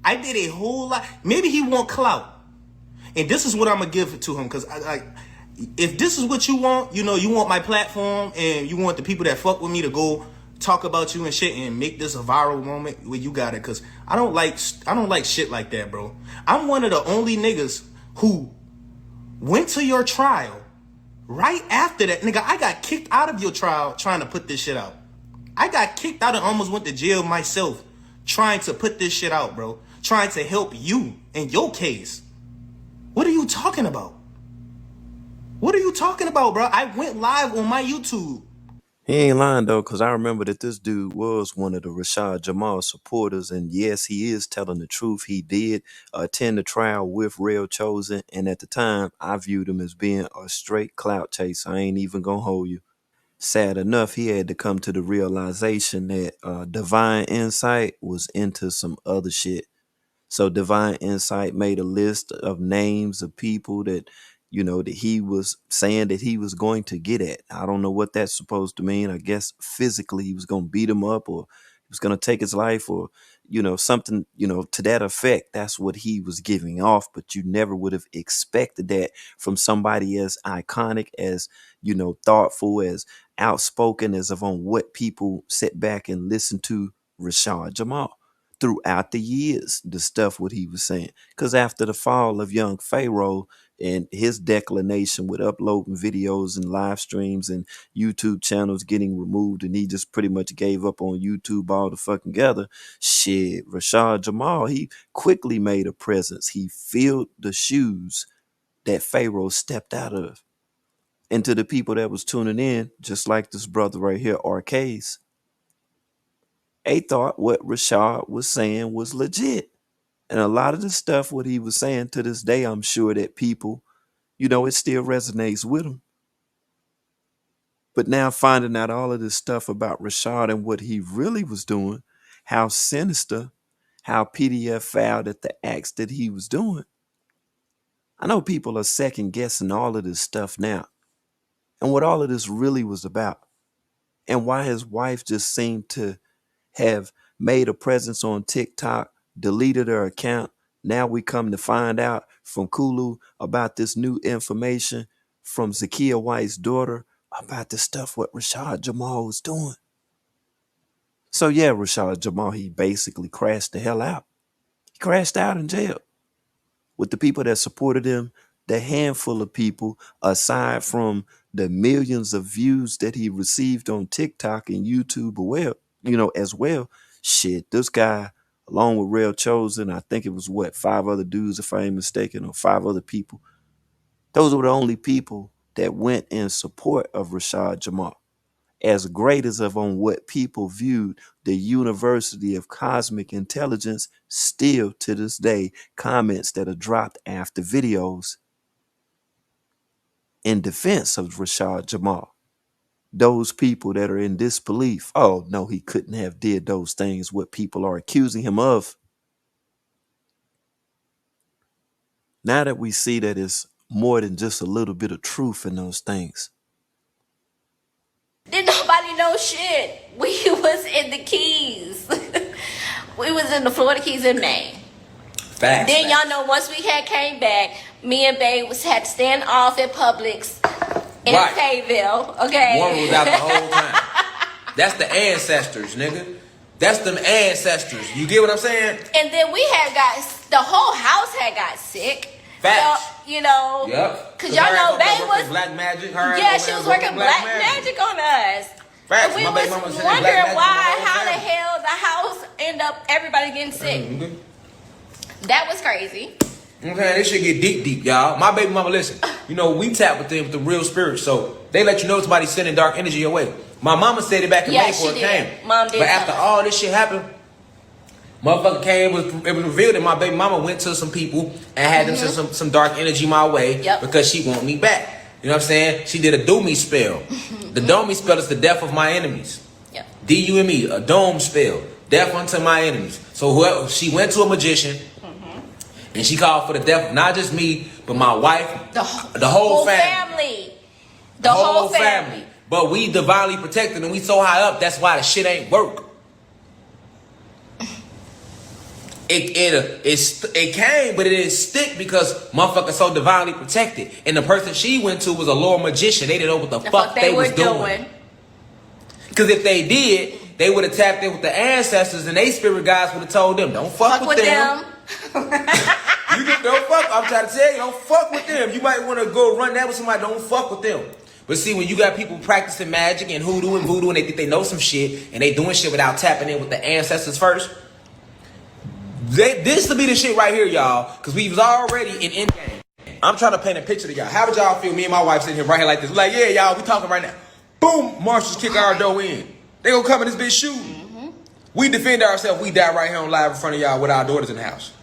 I did a whole lot. Maybe he want clout. And this is what I'm going to give it to him. Because if this is what you want, you know, you want my platform and you want the people that fuck with me to go talk about you and shit and make this a viral moment, well, you got it. Cause I don't like shit like that, bro. I'm one of the only niggas who went to your trial right after that. Nigga, I got kicked out of your trial trying to put this shit out. I got kicked out and almost went to jail myself trying to put this shit out, bro. Trying to help you in your case. What are you talking about? What are you talking about, bro? I went live on my YouTube. He ain't lying though, because I remember that this dude was one of the Rashad Jamal supporters, and yes, he is telling the truth. He did attend the trial with Real Chosen, and at the time, I viewed him as being a straight clout chaser. I ain't even gonna hold you. Sad enough, he had to come to the realization that Divine Insight was into some other shit. So Divine Insight made a list of names of people that, you know, that he was saying that he was going to get at. I don't know what that's supposed to mean. I guess physically he was going to beat him up, or he was going to take his life, or, you know, something, you know, to that effect. That's what he was giving off. But you never would have expected that from somebody as iconic, as, you know, thoughtful, as outspoken as of on what people sit back and listen to Rashad Jamal throughout the years, the stuff what he was saying. Because after the fall of young Pharaoh and his declination with uploading videos and live streams and YouTube channels getting removed, and he just pretty much gave up on YouTube all the fucking together, shit, Rashad Jamal, he quickly made a presence. He filled the shoes that Pharaoh stepped out of. And to the people that was tuning in, just like this brother right here, Arcades, they thought what Rashad was saying was legit. And a lot of the stuff what he was saying to this day, I'm sure that people, you know, it still resonates with him. But now finding out all of this stuff about Rashad and what he really was doing, how sinister, how PDF fouled at the acts that he was doing. I know people are second guessing all of this stuff now, and what all of this really was about, and why his wife just seemed to have made a presence on TikTok, deleted her account. Now we come to find out from Kulu about this new information from Zakiya White's daughter about the stuff what Rashad Jamal was doing. So yeah, Rashad Jamal, he basically crashed the hell out. He crashed out in jail with the people that supported him, the handful of people, aside from the millions of views that he received on TikTok and YouTube as well. Shit, this guy, along with Real Chosen, I think it was 5 other dudes, if I ain't mistaken, or 5 other people. Those were the only people that went in support of Rashad Jamal. As great as of on what people viewed the University of Cosmic Intelligence, still to this day, comments that are dropped after videos in defense of Rashad Jamal. Those people that are in disbelief, oh no, he couldn't have did those things what people are accusing him of. Now that we see that it's more than just a little bit of truth in those things. Did nobody know shit? We was in the Keys. We was in the Florida Keys in May. Facts. Then y'all know once we had came back, me and Babe had to stand off at Publix in Fayetteville. Okay. One was out the whole time. That's the ancestors, nigga. That's them ancestors. You get what I'm saying? And then we the whole house had got sick. Facts. So, you know. Yep. Cause y'all know Babe was black magic. she was working black magic on us. Facts. We My baby was mama said wondering black magic why, on the how whole the family. hell the house end up everybody getting sick. Mm-hmm. That was crazy. Okay, this shit get deep, y'all. My baby mama, listen. You know, we tap with them with the real spirit, so they let you know somebody's sending dark energy your way. My mama said it back in May before it came. Mom did. But after all this shit happened, motherfucker came, it was revealed that my baby mama went to some people and had them send some dark energy my way because she want me back. You know what I'm saying? She did a do me spell. The do me spell is the death of my enemies. Yep. D-U-M-E, a dome spell. Death unto my enemies. So she went to a magician and she called for the death of not just me, but my wife, the whole family. The whole family. But we divinely protected and we so high up, that's why the shit ain't work. It came, but it didn't stick because motherfuckers so divinely protected. And the person she went to was a Lord magician. They didn't know what the fuck they was doing. Because if they did, they would have tapped in with the ancestors, and they spirit guides would have told them, "Don't fuck with them." You just don't fuck. I'm trying to tell you, don't fuck with them. You might want to go run that with somebody. Don't fuck with them. But see, when you got people practicing magic and hoodoo and voodoo, and they think they know some shit, and they doing shit without tapping in with the ancestors first, this will be the shit right here, y'all. Because we was already in endgame. I'm trying to paint a picture to y'all. How would y'all feel? Me and my wife sitting here right here like this. We're like, yeah, y'all, we talking right now. Boom, marshals kick our door in. They gonna come in this bitch shooting. We defend ourselves. We die right here on live in front of y'all with our daughters in the house.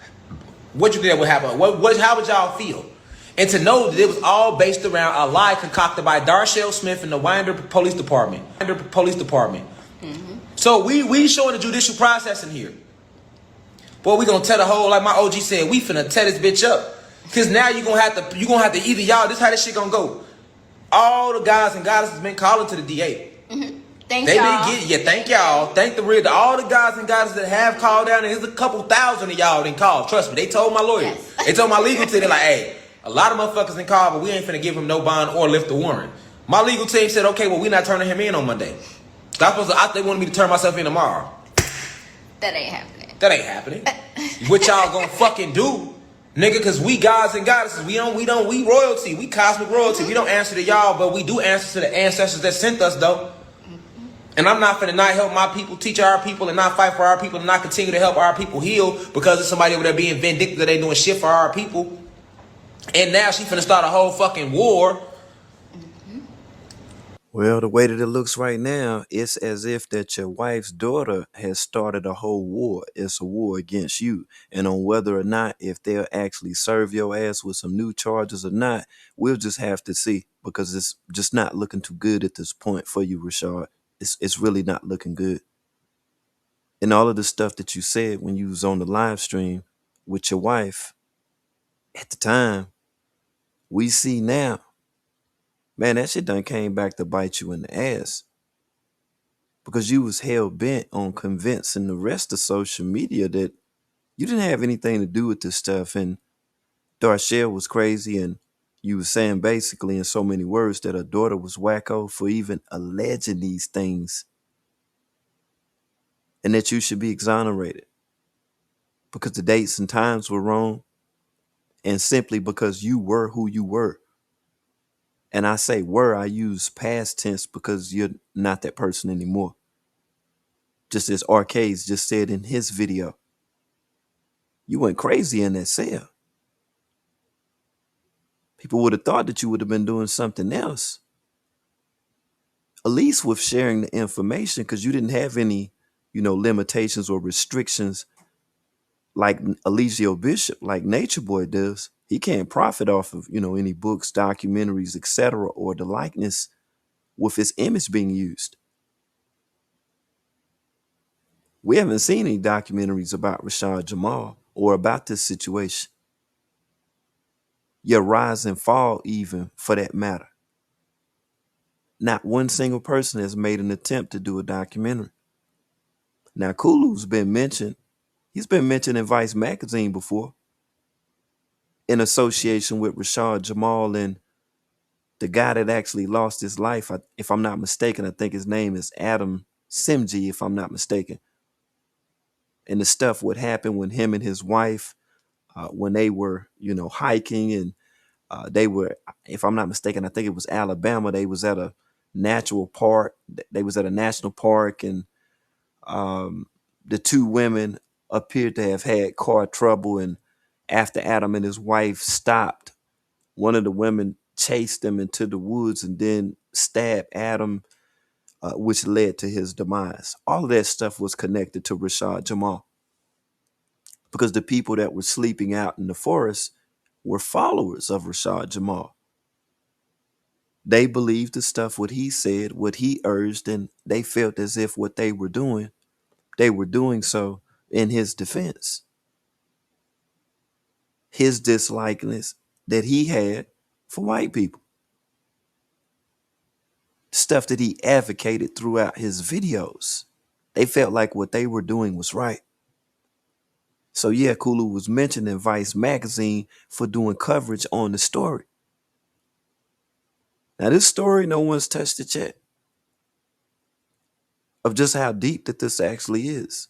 What you think would happen? How would y'all feel? And to know that it was all based around a lie concocted by Darshell Smith and the Winder Police Department. So we showing the judicial process in here. Boy, we gonna tell the whole, like my OG said, we finna tear this bitch up. Cause now you gonna have to either y'all, this how this shit gonna go. All the guys and goddesses been calling to the DA. Thank y'all. Thank y'all. Thank all the guys and goddesses that have called down. And there's a couple thousand of y'all didn't call. Trust me, they told my lawyer. Yes. They told my legal team, they're like, hey, a lot of motherfuckers didn't call, but we ain't finna give him no bond or lift the warrant. My legal team said, okay, well, we not turning him in on Monday. They wanted me to turn myself in tomorrow. That ain't happening. That ain't happening. What y'all gonna fucking do? Nigga, cause we gods and goddesses, we royalty, we cosmic royalty. We don't answer to y'all, but we do answer to the ancestors that sent us though. And I'm not finna not help my people, teach our people, and not fight for our people, and not continue to help our people heal because of somebody over there being vindictive that they doing shit for our people. And now she finna start a whole fucking war. Well, the way that it looks right now, it's as if that your wife's daughter has started a whole war. It's a war against you. And on whether or not, if they'll actually serve your ass with some new charges or not, we'll just have to see, because it's just not looking too good at this point for you, Rashad. It's really not looking good. And all of the stuff that you said when you was on the live stream with your wife at the time, we see now. Man, that shit done came back to bite you in the ass. Because you was hell bent on convincing the rest of social media that you didn't have anything to do with this stuff, and Darshell was crazy, and you was saying basically in so many words that her daughter was wacko for even alleging these things, and that you should be exonerated because the dates and times were wrong, and simply because you were who you were. And I say were, I use past tense because you're not that person anymore. Just as Arcades just said in his video. You went crazy in that cell. People would have thought that you would have been doing something else. At least with sharing the information, because you didn't have any, limitations or restrictions like Eligio Bishop, like Nature Boy does. He can't profit off of, any books, documentaries, etc., or the likeness with his image being used. We haven't seen any documentaries about Rashad Jamal or about this situation. Your rise and fall, even for that matter. Not one single person has made an attempt to do a documentary. Now, Kulu's been mentioned. He's been mentioned in Vice magazine before in association with Rashad Jamal and the guy that actually lost his life. If I'm not mistaken, I think his name is Adam Simji, if I'm not mistaken. And the stuff what happened when him and his wife, when they were, hiking, and they were, if I'm not mistaken, I think it was Alabama. They was at a natural park. They was at a national park, and the two women appeared to have had car trouble. And after Adam and his wife stopped, one of the women chased them into the woods and then stabbed Adam, which led to his demise. All of that stuff was connected to Rashad Jamal because the people that were sleeping out in the forest were followers of Rashad Jamal. They believed the stuff what he said, what he urged, and they felt as if what they were doing so in his defense. His dislikeness that he had for white people. Stuff that he advocated throughout his videos. They felt like what they were doing was right. So yeah, Kulu was mentioned in Vice magazine for doing coverage on the story. Now this story, no one's touched it yet. Of just how deep that this actually is.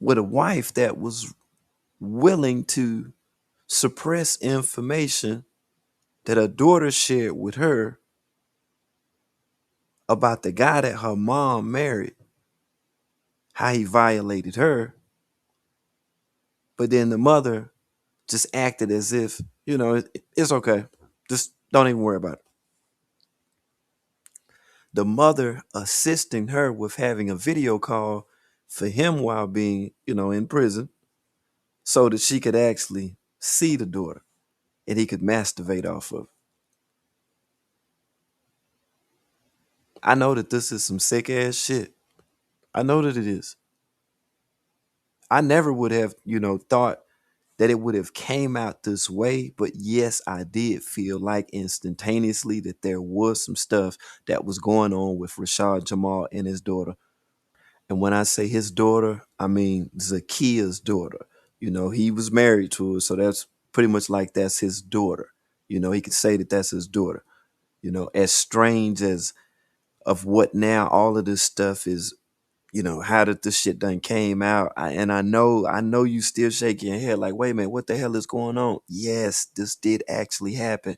With a wife that was willing to suppress information that her daughter shared with her about the guy that her mom married, how he violated her, but then the mother just acted as if, it's okay. Just don't even worry about it. The mother assisting her with having a video call for him while being, in prison so that she could actually see the daughter and he could masturbate off of. I know that this is some sick ass shit. I know that it is. I never would have, thought that it would have came out this way, but yes, I did feel like instantaneously that there was some stuff that was going on with Rashad Jamal and his daughter. And when I say his daughter, I mean Zakia's daughter. He was married to her, so that's pretty much like that's his daughter. He could say that that's his daughter. As strange as of what now all of this stuff is, how did this shit done came out? I know you still shaking your head like, wait a minute, what the hell is going on? Yes, this did actually happen.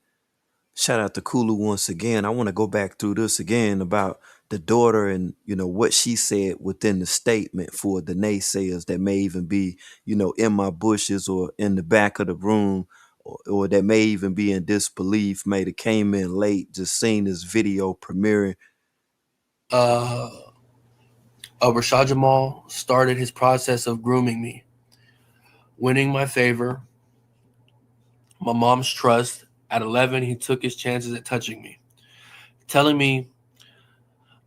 Shout out to Kulu once again. I want to go back through this again about the daughter and, what she said within the statement for the naysayers that may even be, in my bushes or in the back of the room or that may even be in disbelief, may have came in late, just seen this video premiering. Rashad Jamal started his process of grooming me, winning my favor, my mom's trust. At 11, he took his chances at touching me, telling me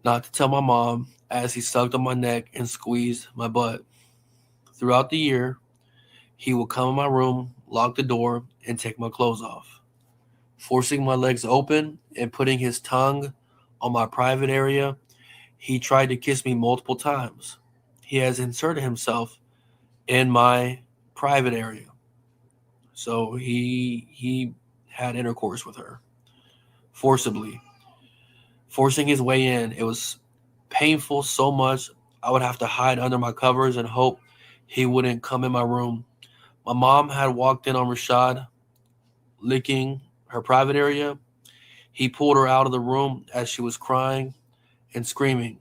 not to tell my mom as he sucked on my neck and squeezed my butt. Throughout the year, he would come in my room, lock the door, and take my clothes off, forcing my legs open and putting his tongue on my private area. He tried to kiss me multiple times. He has inserted himself in my private area. So he had intercourse with her forcibly, forcing his way in. It was painful so much I would have to hide under my covers and hope he wouldn't come in my room. My mom had walked in on Rashad licking her private area. He pulled her out of the room as she was crying and screaming.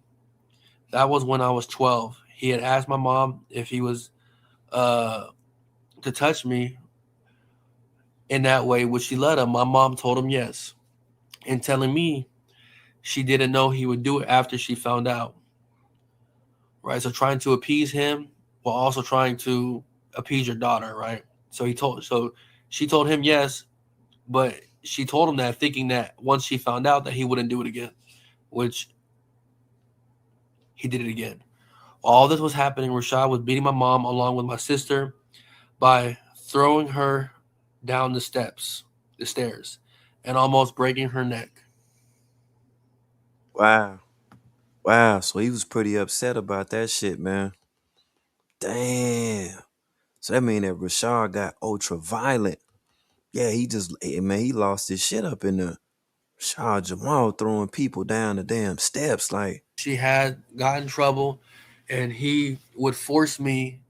That was when I was 12. He had asked my mom if he was to touch me in that way. Would she let him? My mom told him yes, and telling me she didn't know he would do it after she found out. Right? So trying to appease him while also trying to appease your daughter, right? So she told him yes, but she told him that thinking that once she found out that he wouldn't do it again, which he did it again. All this was happening, Rashad was beating my mom along with my sister by throwing her down the stairs, and almost breaking her neck. Wow. Wow. So he was pretty upset about that shit, man. Damn. So that mean that Rashad got ultra violent. Yeah, he lost his shit up in there. Rashad Jamal throwing people down the damn steps like, She had gotten in trouble, and he would force me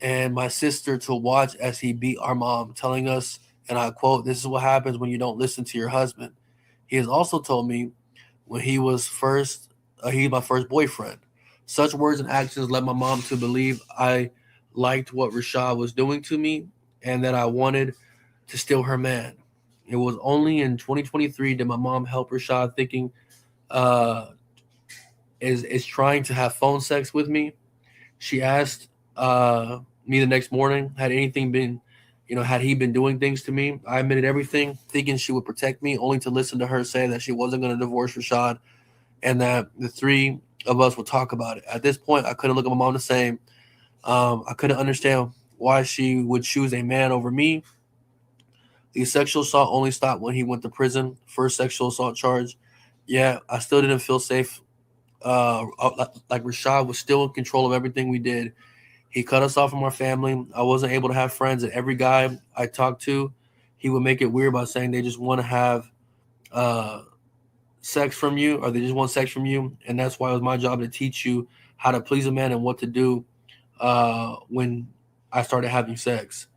and my sister to watch as he beat our mom, telling us, and I quote, "This is what happens when you don't listen to your husband." He has also told me when he was my first boyfriend. Such words and actions led my mom to believe I liked what Rashad was doing to me and that I wanted to steal her man. It was only in 2023 did my mom help Rashad, thinking uh, is trying to have phone sex with me. She asked me the next morning, had he been doing things to me? I admitted everything, thinking she would protect me, only to listen to her say that she wasn't going to divorce Rashad and that the three of us would talk about it. At this point, I couldn't look at my mom the same. I couldn't understand why she would choose a man over me. The sexual assault only stopped when he went to prison. First sexual assault charge. Yeah, I still didn't feel safe. Like Rashad was still in control of everything we did. He cut us off from our family. I wasn't able to have friends, and every guy I talked to, he would make it weird by saying they just want to have uh, sex from you, or they just want sex from you. And that's why it was my job to teach you how to please a man and what to do when I started having sex.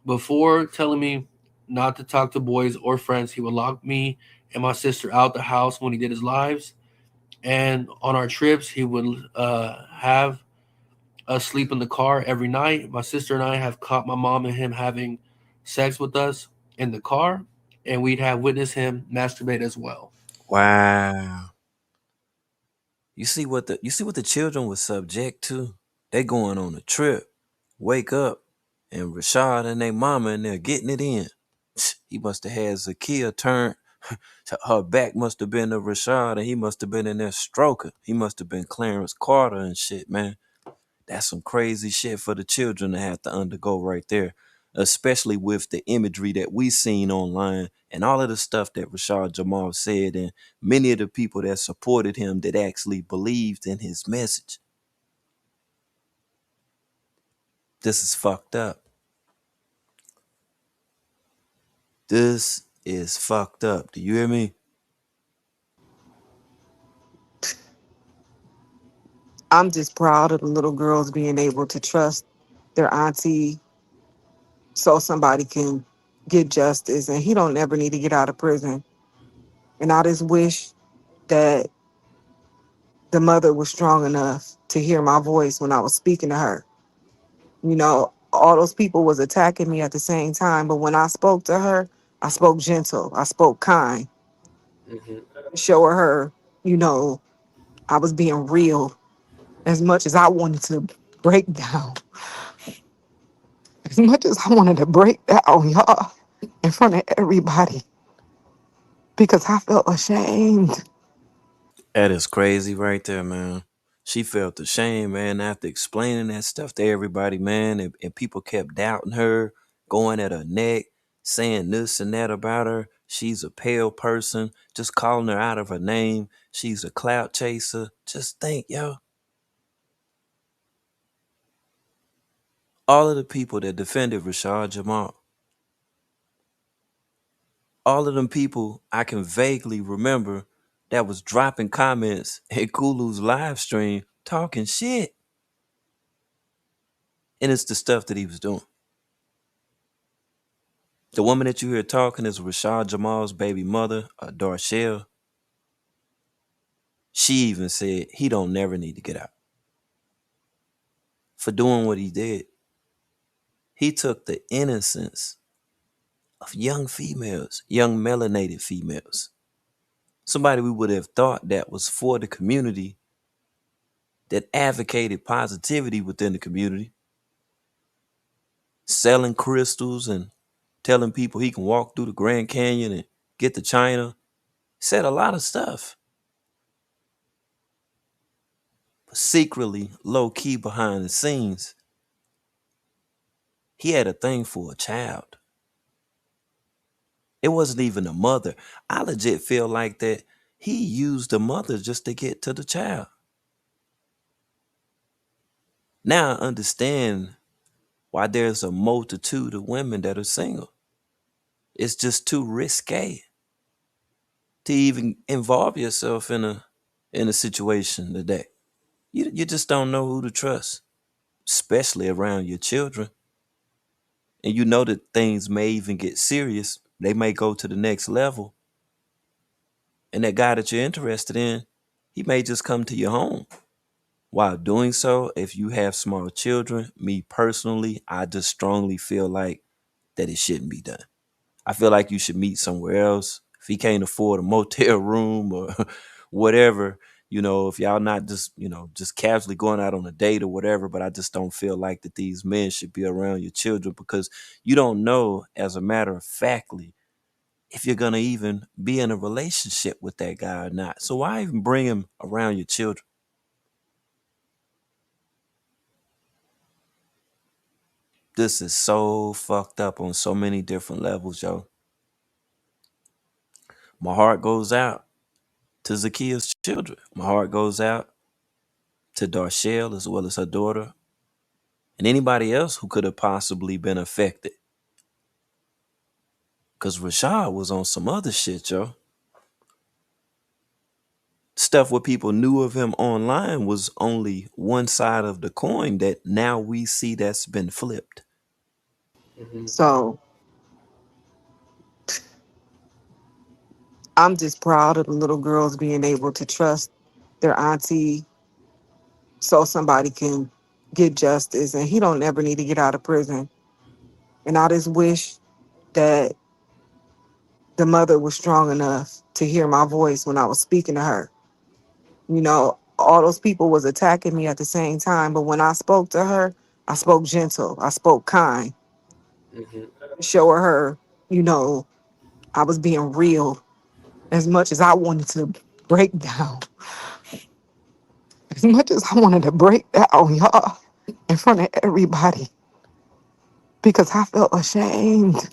Before telling me not to talk to boys or friends, he would lock me and my sister out the house when he did his lives. And on our trips, he would have us sleep in the car every night. My sister and I have caught my mom and him having sex with us in the car, and we'd have witnessed him masturbate as well. Wow. You see what the children was subject to? They going on a trip, wake up, and Rashad and their mama and they're getting it in. He must have had Zakia turn. Her back must have been to Rashad, and he must have been in there stroking. He must have been Clarence Carter and shit, man. That's some crazy shit for the children to have to undergo right there, especially with the imagery that we seen online and all of the stuff that Rashad Jamal said, and many of the people that supported him that actually believed in his message. This is fucked up. This is fucked up. Do you hear me? I'm just proud of the little girls being able to trust their auntie so somebody can get justice, and he don't ever need to get out of prison. And I just wish that the mother was strong enough to hear my voice when I was speaking to her. You know, all those people was attacking me at the same time, but when I spoke to her, I spoke gentle, I spoke kind, Mhm. show her, you know, I was being real. As much as I wanted to break down, as much as I wanted to break down, y'all, in front of everybody, because I felt ashamed. That is crazy right there, man. She felt ashamed, man, after explaining that stuff to everybody, man, and people kept doubting her, going at her neck, saying this and that about her. She's a pale person, just calling her out of her name. She's a clout chaser. Just think, yo, all of the people that defended Rashad Jamal, all of them people I can vaguely remember that was dropping comments at Kulu's live stream talking shit. And it's the stuff that he was doing. The woman that you hear talking is Rashad Jamal's baby mother, Darshell. She even said he don't never need to get out for doing what he did. He took the innocence of young females, young melanated females. Somebody we would have thought that was for the community, that advocated positivity within the community, selling crystals and telling people he can walk through the Grand Canyon and get to China. Said a lot of stuff. But secretly, low key behind the scenes, he had a thing for a child. It wasn't even a mother. I legit feel like that he used the mother just to get to the child. Now I understand why there's a multitude of women that are single. It's just too risque to even involve yourself in a situation today. You just don't know who to trust, especially around your children. And you know that things may even get serious. They may go to the next level. And that guy that you're interested in, he may just come to your home. While doing so, if you have small children, me personally, I just strongly feel like that it shouldn't be done. I feel like you should meet somewhere else. If he can't afford a motel room or whatever, if y'all not just, just casually going out on a date or whatever, but I just don't feel like that these men should be around your children because you don't know, as a matter of factly, if you're gonna even be in a relationship with that guy or not. So why even bring him around your children? This is so fucked up on so many different levels, yo. My heart goes out to Zakia's children. My heart goes out to Darshell as well as her daughter. and anybody else who could have possibly been affected. Because Rashad was on some other shit, yo. Stuff what people knew of him online was only one side of the coin that now we see that's been flipped. So I'm just proud of the little girls being able to trust their auntie so somebody can get justice and he don't ever need to get out of prison. And I just wish that the mother was strong enough to hear my voice when I was speaking to her. You know, all those people was attacking me at the same time, but when I spoke to her, I spoke gentle, I spoke kind, show her, you know, I was being real as much as I wanted to break down, as much as I wanted to break down, y'all, in front of everybody because I felt ashamed.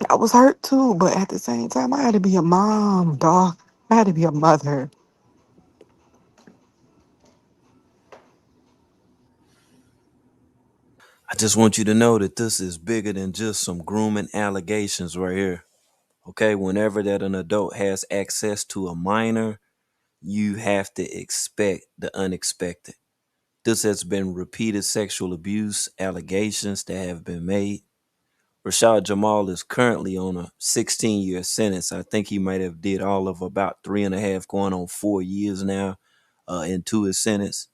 I was hurt too, but at the same time, I had to be a mom, dog. I had to be a mother. I just want you to know that this is bigger than just some grooming allegations right here. Okay, whenever that an adult has access to a minor, you have to expect the unexpected. This has been repeated sexual abuse allegations that have been made. Rashad Jamal is currently on a 16-year sentence. I think he might have did all of about 3.5, going on 4 years now into his sentence.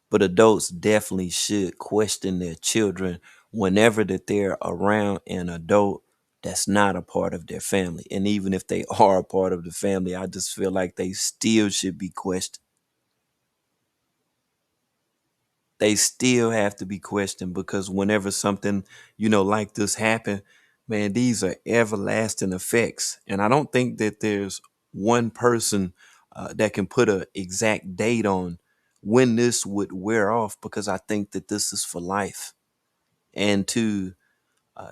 But adults definitely should question their children whenever that they're around an adult that's not a part of their family. And even if they are a part of the family, I just feel like they still should be questioned. They still have to be questioned because whenever something, like this happen, man, these are everlasting effects. And I don't think that there's one person that can put an exact date on when this would wear off, because I think that this is for life. And to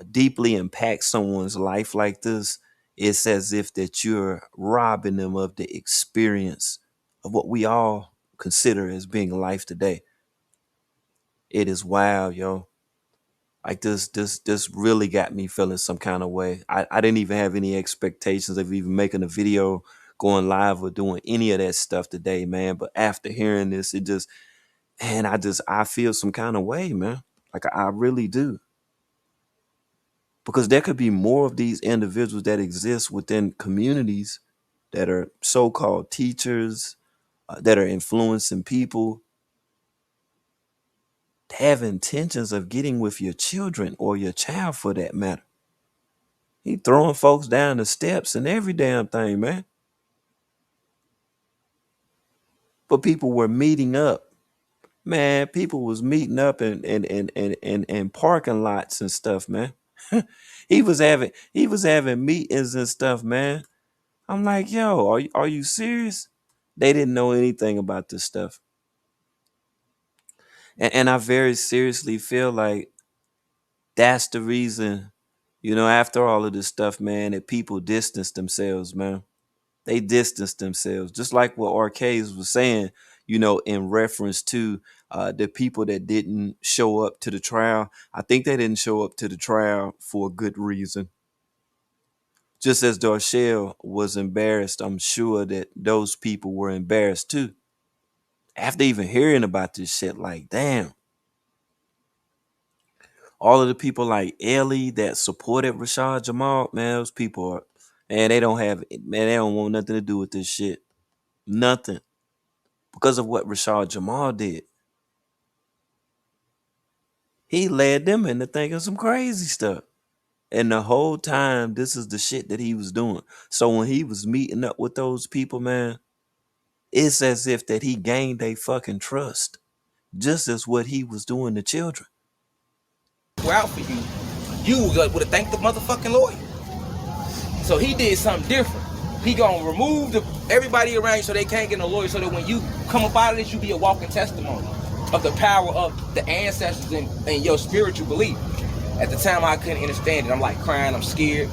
deeply impact someone's life like this, it's as if that you're robbing them of the experience of what we all consider as being life today. It is wild, yo. Like this really got me feeling some kind of way. I didn't even have any expectations of even making a video, going live, or doing any of that stuff today, man. But after hearing this, it just, man, I feel some kind of way, man. Like I really do. Because there could be more of these individuals that exist within communities that are so-called teachers, that are influencing people, have intentions of getting with your children or your child for that matter. He throwing folks down the steps and every damn thing, man. But people were meeting up. Man, people was meeting up in parking lots and stuff, man. he was having meetings and stuff, man. I'm like, yo, are you serious? They didn't know anything about this stuff. And I very seriously feel like that's the reason, after all of this stuff, man, that people distance themselves, man. They distance themselves, just like what Arcades was saying, in reference to the people that didn't show up to the trial. I think they didn't show up to the trial for a good reason. Just as Darshell was embarrassed, I'm sure that those people were embarrassed too. After even hearing about this shit, like, damn, all of the people like Ellie that supported Rashad Jamal, man, those people are, man, they don't want nothing to do with this shit. Nothing. Because of what Rashad Jamal did. He led them into thinking some crazy stuff. And the whole time, this is the shit that he was doing. So when he was meeting up with those people, man, it's as if that he gained their fucking trust. Just as what he was doing to children. Out for you, you would have thanked the motherfucking lawyer. So he did something different. He gonna remove everybody around you so they can't get no lawyer, so that when you come up out of this, you be a walking testimony of the power of the ancestors and your spiritual belief. At the time, I couldn't understand it. I'm like crying, I'm scared.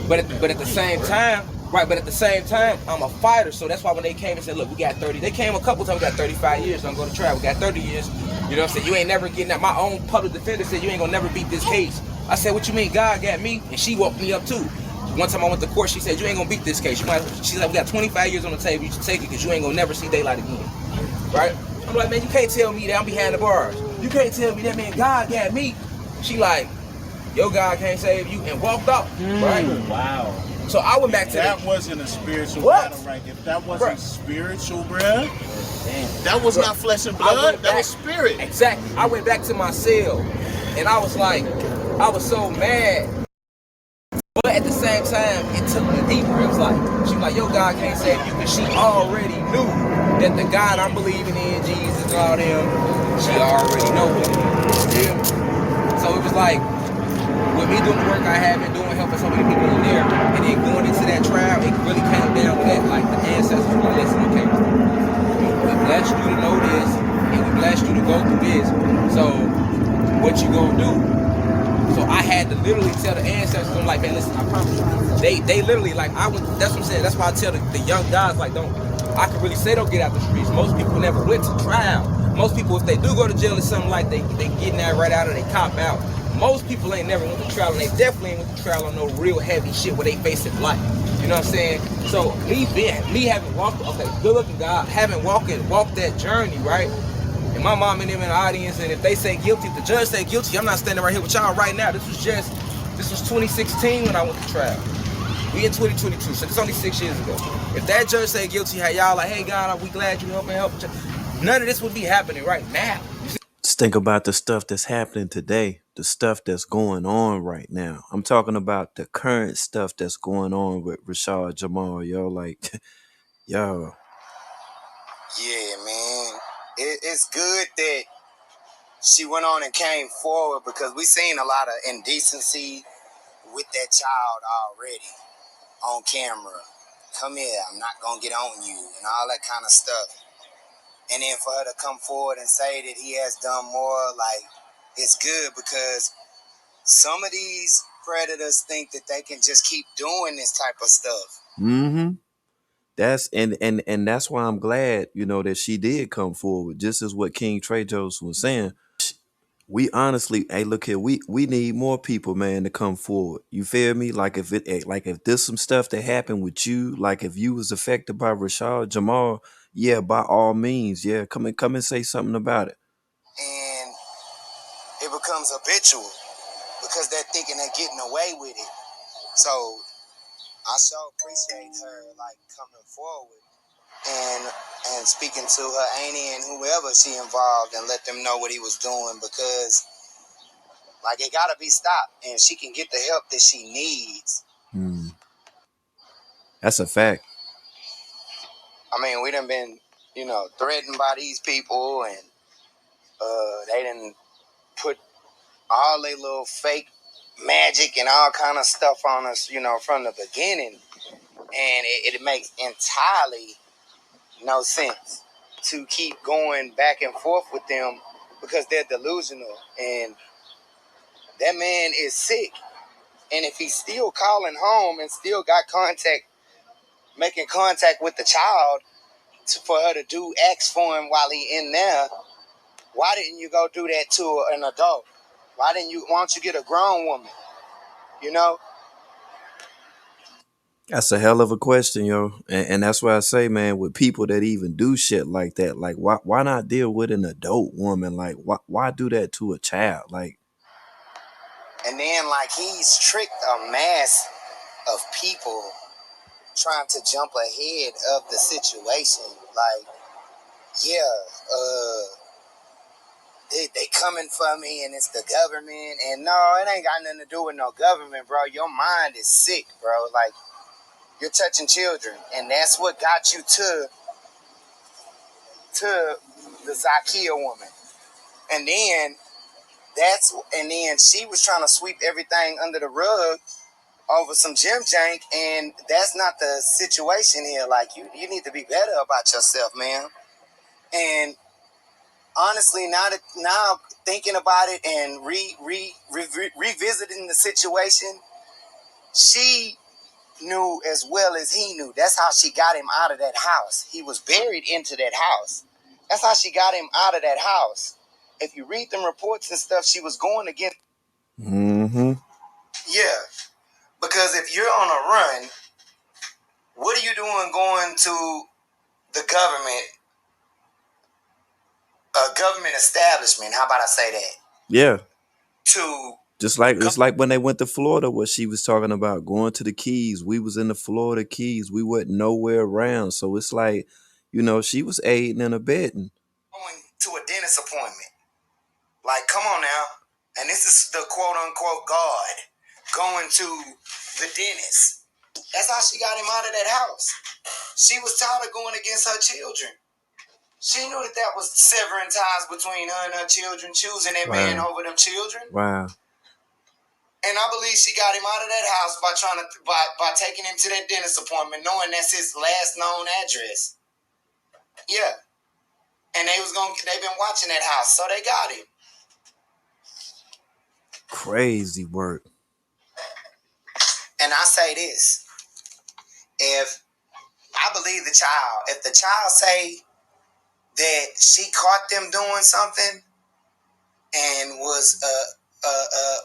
But at the same time, Right, but at the same time, I'm a fighter, so that's why when they came and said, look, we got 30, they came a couple times, we got 35 years, don't go to trial, we got 30 years, you know what I'm saying, you ain't never getting out. My own public defender said, you ain't gonna never beat this case. I said, what you mean, God got me? And she woke me up too. One time I went to court, she said, you ain't gonna beat this case. She's like, we got 25 years on the table, you should take it, because you ain't gonna never see daylight again, right? I'm like, man, you can't tell me that I'm behind the bars. You can't tell me that, man, God got me. She like, your God can't save you, and walked off, right? Wow. So I went back to that wasn't a spiritual what? battle, right? If that wasn't spiritual, bruh, that was not flesh and blood. That was spirit. Exactly. I went back to my cell, and I was like, I was so mad. But at the same time, it took me deeper. It was like, she was like, yo, God can't save you, because she already knew that the God I'm believing in, Jesus and all them, she already know him. So it was like, with me doing the work I have been doing, helping so many people in there, and then going into that trial, it really came down to that. Like the ancestors were like, listen, okay, we blessed you to know this, and we blessed you to go through this. So what you gonna do? So I had to literally tell the ancestors, I'm like, man, listen, I promise you. They literally, like, that's what I'm saying. That's why I tell the young guys, like, I can really say don't get out the streets. Most people never went to trial. Most people, if they do go to jail or something, like, they getting that right out or they cop out. Most people ain't never went to trial, and they definitely ain't went to trial on no real heavy shit where they facing life. You know what I'm saying? So me having walked, okay, good looking guy, having walked that journey, right? And my mom and them in the audience, and if they say guilty, if the judge say guilty, I'm not standing right here with y'all right now. This was 2016 when I went to trial. We in 2022, so it's only 6 years ago. If that judge say guilty, hey, y'all like, hey, God, we glad you help. None of this would be happening right now. Just think about the stuff that's happening today, the stuff that's going on right now. I'm talking about the current stuff that's going on with Rashad Jamal, yo. Like, yo. Yeah, man. It's good that she went on and came forward, because we seen a lot of indecency with that child already on camera. Come here, I'm not gonna get on you, and all that kind of stuff. And then for her to come forward and say that he has done more, like, it's good, because some of these predators think that they can just keep doing this type of stuff. Mm-hmm. That's and that's why I'm glad, you know, that she did come forward, just as what King Trejos was saying. We honestly, hey, look here, we need more people, man, to come forward. You feel me? Like if there's some stuff that happened with you, like if you was affected by Rashad Jamal, yeah, by all means, yeah, come and say something about it. And it becomes habitual, because they're thinking they're getting away with it. So I so appreciate her, like, coming forward and speaking to her auntie and whoever she involved, and let them know what he was doing, because, like, it gotta be stopped, and she can get the help that she needs. That's a fact. I mean, we done been, threatened by these people, and they done put all their little fake magic and all kind of stuff on us, from the beginning. And it makes entirely no sense to keep going back and forth with them, because they're delusional. And that man is sick. And if he's still calling home and still got making contact with the child for her to do X for him while he in there, why didn't you go do that to an adult? Why don't you get a grown woman? You know? That's a hell of a question, yo. And that's why I say, man, with people that even do shit like that, like why not deal with an adult woman? Like why do that to a child? Like, and then, like, he's tricked a mass of people trying to jump ahead of the situation. Like, they coming for me, and it's the government. And no, it ain't got nothing to do with no government, bro. Your mind is sick, bro. Like, you're touching children, and that's what got you to the Zakia woman. And then she was trying to sweep everything under the rug over some gym jank, and that's not the situation here. Like, you need to be better about yourself, man. And honestly, now thinking about it and revisiting the situation, she knew as well as he knew. That's how she got him out of that house. He was buried into that house. That's how she got him out of that house. If you read them reports and stuff, she was going against. Mm-hmm. Yeah, because if you're on a run, what are you doing going to the government establishment? How about I say that? Yeah. To Just like it's like when they went to Florida, what she was talking about, going to the Keys. We was in the Florida Keys. We wasn't nowhere around. So it's like, she was aiding and abetting. going to a dentist appointment. Like, come on now. And this is the quote unquote God going to the dentist. That's how she got him out of that house. She was tired of going against her children. She knew that was severing ties between her and her children, choosing that man over them children. Wow. And I believe she got him out of that house by taking him to that dentist appointment, knowing that's his last known address. Yeah. And they've been watching that house, so they got him. Crazy work. And I say this. If the child say that she caught them doing something and was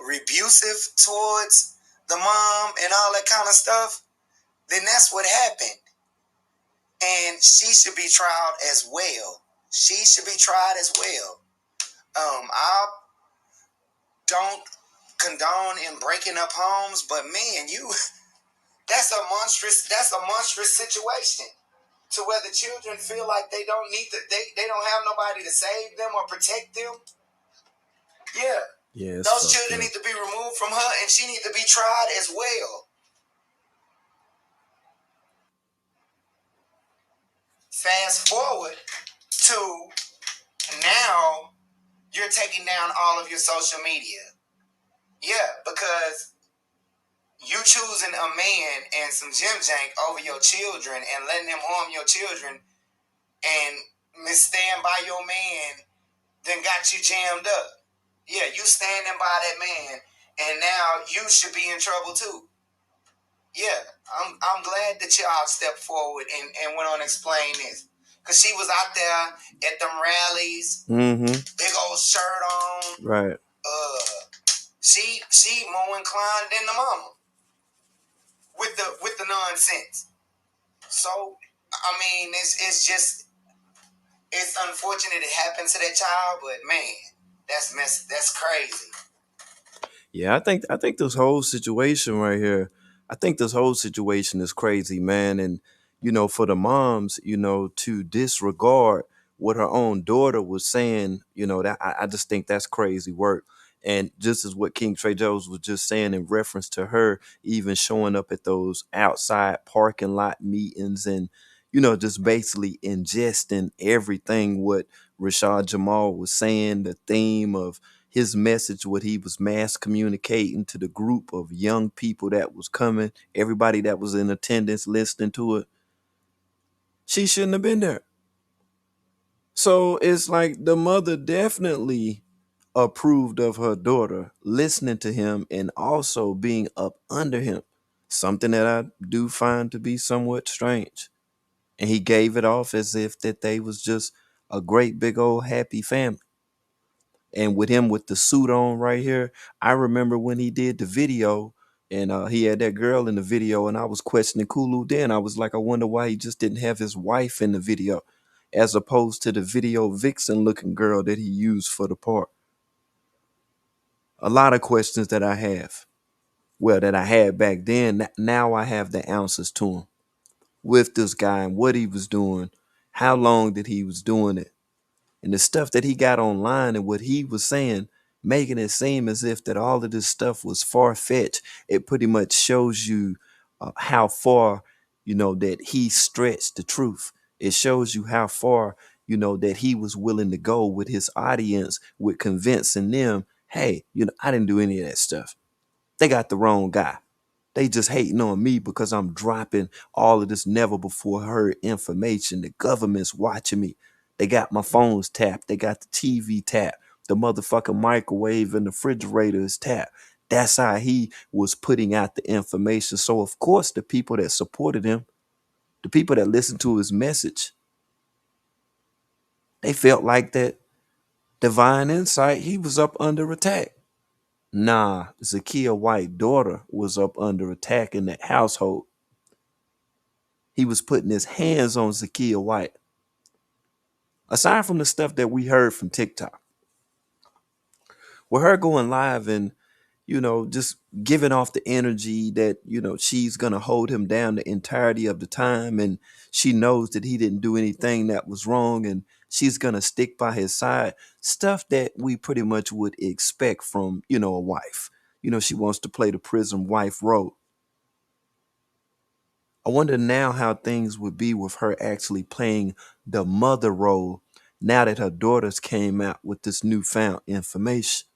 rebusive towards the mom and all that kind of stuff, then that's what happened. And she should be tried as well. She should be tried as well. I don't condone in breaking up homes, but man, that's a monstrous situation. To where the children feel like they don't have nobody to save them or protect them. Yeah. Yeah. Those children need to be removed from her, and she need to be tried as well. Fast forward to now, you're taking down all of your social media. Yeah, because you choosing a man and some gym jank over your children and letting them harm your children and stand by your man then got you jammed up. Yeah, you standing by that man, and now you should be in trouble too. Yeah, I'm glad that y'all stepped forward and went on to explain this. Because she was out there at them rallies, big old shirt on. Right. She more inclined than the mama with the nonsense. So, I mean, it's unfortunate it happened to that child, but man, that's crazy. Yeah, I think this whole situation right here, I think this whole situation is crazy, man. And for the moms, to disregard what her own daughter was saying, that I just think that's crazy work. And just as what King Trey Jones was just saying in reference to her even showing up at those outside parking lot meetings and just basically ingesting everything what Rashad Jamal was saying, the theme of his message, what he was mass communicating to the group of young people that was coming, everybody that was in attendance listening to it. She shouldn't have been there. So it's like the mother definitely approved of her daughter listening to him and also being up under him, something that I do find to be somewhat strange. And he gave it off as if that they was just a great big old happy family. And with him with the suit on right here, I remember when he did the video and he had that girl in the video, and I was questioning Kulu then. I was like, I wonder why he just didn't have his wife in the video as opposed to the video vixen looking girl that he used for the part. A lot of questions that I have. Well, that I had back then, now I have the answers to him with this guy and what he was doing, how long that he was doing it. And the stuff that he got online and what he was saying, making it seem as if that all of this stuff was far-fetched. It pretty much shows you how far, that he stretched the truth. It shows you how far, that he was willing to go with his audience, with convincing them, hey, I didn't do any of that stuff. They got the wrong guy. They just hating on me because I'm dropping all of this never before heard information. The government's watching me. They got my phones tapped. They got the TV tapped. The motherfucking microwave and the refrigerator is tapped. That's how he was putting out the information. So, of course, the people that supported him, the people that listened to his message, they felt like that divine insight, he was up under attack. Nah, Zakiya White's daughter was up under attack in that household. He was putting his hands on Zakiya White. Aside from the stuff that we heard from TikTok, with her going live and, just giving off the energy that, she's going to hold him down the entirety of the time. And she knows that he didn't do anything that was wrong. And she's going to stick by his side. Stuff that we pretty much would expect from, a wife. She wants to play the prison wife role. I wonder now how things would be with her actually playing the mother role now that her daughters came out with this newfound information.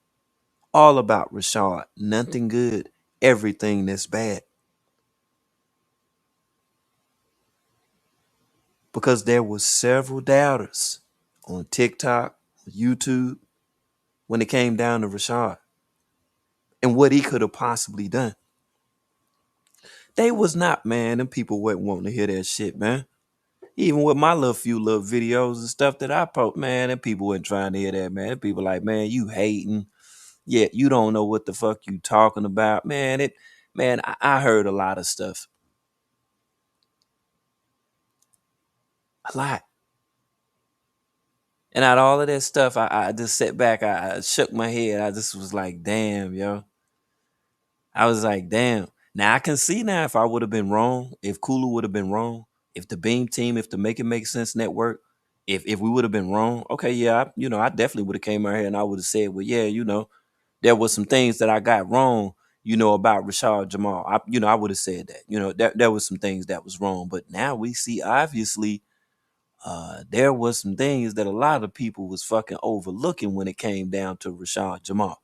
All about Rashad. Nothing good, everything that's bad. Because there was several doubters on TikTok, YouTube, when it came down to Rashad and what he could have possibly done. They was not, man. Them people wasn't wanting to hear that shit, man. Even with my few little videos and stuff that I post, man, them people wasn't trying to hear that, man. Them people like, man, you hating. Yeah, you don't know what the fuck you talking about. I heard a lot of stuff. A lot. And out of all of that stuff, I just sat back, I shook my head. I just was like, damn, yo. I was like, damn. Now I can see now if I would have been wrong, if Kulu would have been wrong, if the Beam Team, if the Make It Make Sense Network, if we would have been wrong, okay, yeah, I definitely would have came out here and I would have said, well, yeah, there was some things that I got wrong, about Rashad Jamal. I would have said that. There was some things that was wrong. But now we see obviously there was some things that a lot of people was fucking overlooking when it came down to Rashad Jamal.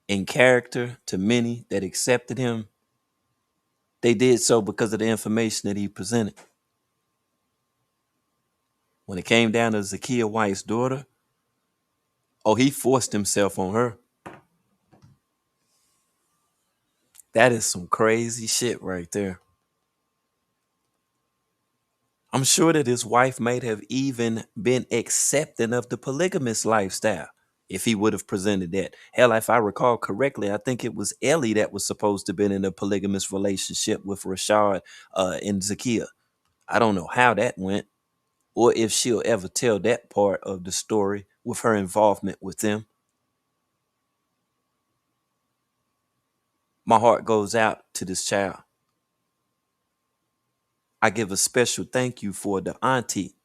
In character, to many that accepted him, they did so because of the information that he presented. When it came down to Zakiya White's daughter, he forced himself on her. That is some crazy shit right there. I'm sure that his wife might have even been accepting of the polygamous lifestyle if he would have presented that. Hell, if I recall correctly, I think it was Ellie that was supposed to have been in a polygamous relationship with Rashad and Zakiya. I don't know how that went or if she'll ever tell that part of the story with her involvement with them. My heart goes out to this child. I give a special thank you for the auntie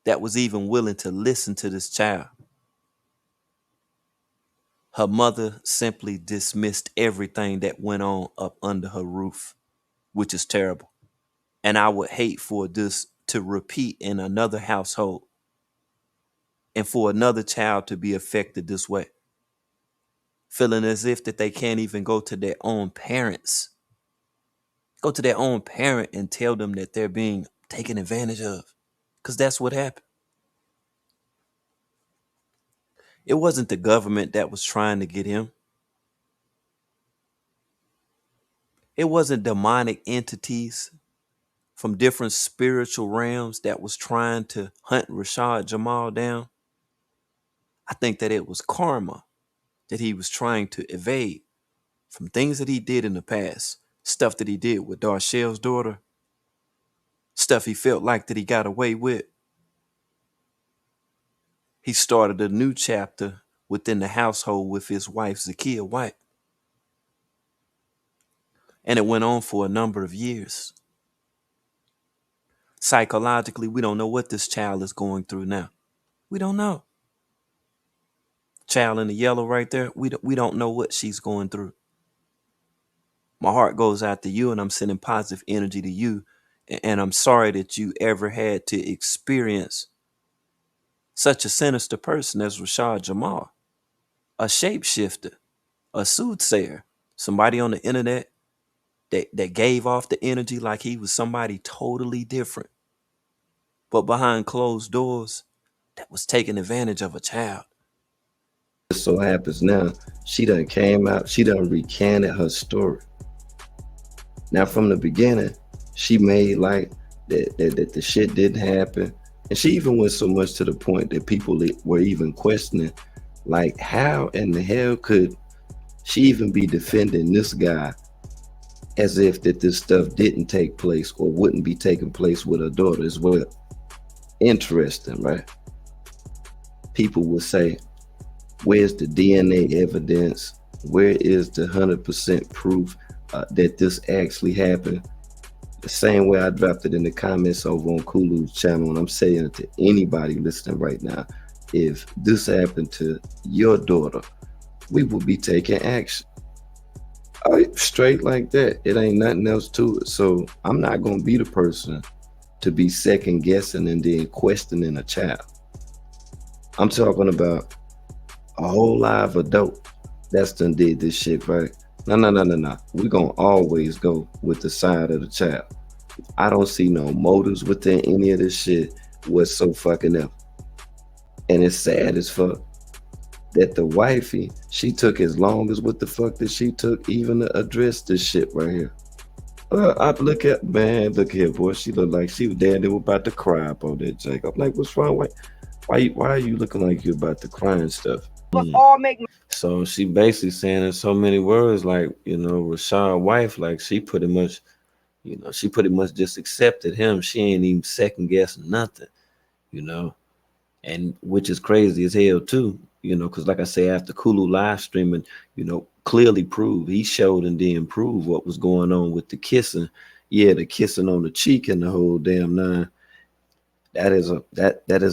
that was even willing to listen to this child. Her mother simply dismissed everything that went on up under her roof, which is terrible. And I would hate for this to repeat in another household and for another child to be affected this way, feeling as if that they can't even go to their own parents, go to their own parent and tell them that they're being taken advantage of, because that's what happened. It wasn't the government that was trying to get him. It wasn't demonic entities from different spiritual realms that was trying to hunt Rashad Jamal down. I think that it was karma that he was trying to evade from things that he did in the past, stuff that he did with Darshell's daughter, stuff he felt like that he got away with. He started a new chapter within the household with his wife, Zakiya White. And it went on for a number of years. Psychologically, we don't know what this child is going through now. We don't know. Child in the yellow right there, we don't know what she's going through. My heart goes out to you and I'm sending positive energy to you. And I'm sorry that you ever had to experience such a sinister person as Rashad Jamal, a shapeshifter, a soothsayer, somebody on the internet that gave off the energy like he was somebody totally different. But behind closed doors, that was taking advantage of a child. so happens now, she done came out, she done recanted her story. Now from the beginning, she made like that the shit didn't happen. And she even went so much to the point that people were even questioning, like, how in the hell could she even be defending this guy as if that this stuff didn't take place or wouldn't be taking place with her daughter as well. Interesting, right? People would say, where's the DNA evidence? Where is the 100% proof that this actually happened? The same way I dropped it in the comments over on Kulu's channel, and I'm saying it to anybody listening right now. If this happened to your daughter, we would be taking action. Straight like that. It ain't nothing else to it. So I'm not gonna be the person to be second guessing and then questioning a child. I'm talking about a whole live adult that's done did this shit, right? No. We're gonna always go with the side of the child. I don't see no motives within any of this shit whatsoever. And it's sad as fuck that the wifey, she took as long as what the fuck that she took even to address this shit right here. I look here, boy. She looked like she was there. They were about to cry up on that Jake. I'm like, what's wrong? Why are you looking like you're about to cry and stuff? So she basically saying in so many words, like, Rashad's wife, like she pretty much just accepted him. She ain't even second guessing nothing, and which is crazy as hell too, because like I say, after Kulu live streaming, clearly proved, he showed and then proved what was going on with the kissing. Yeah, the kissing on the cheek and the whole damn nine. That is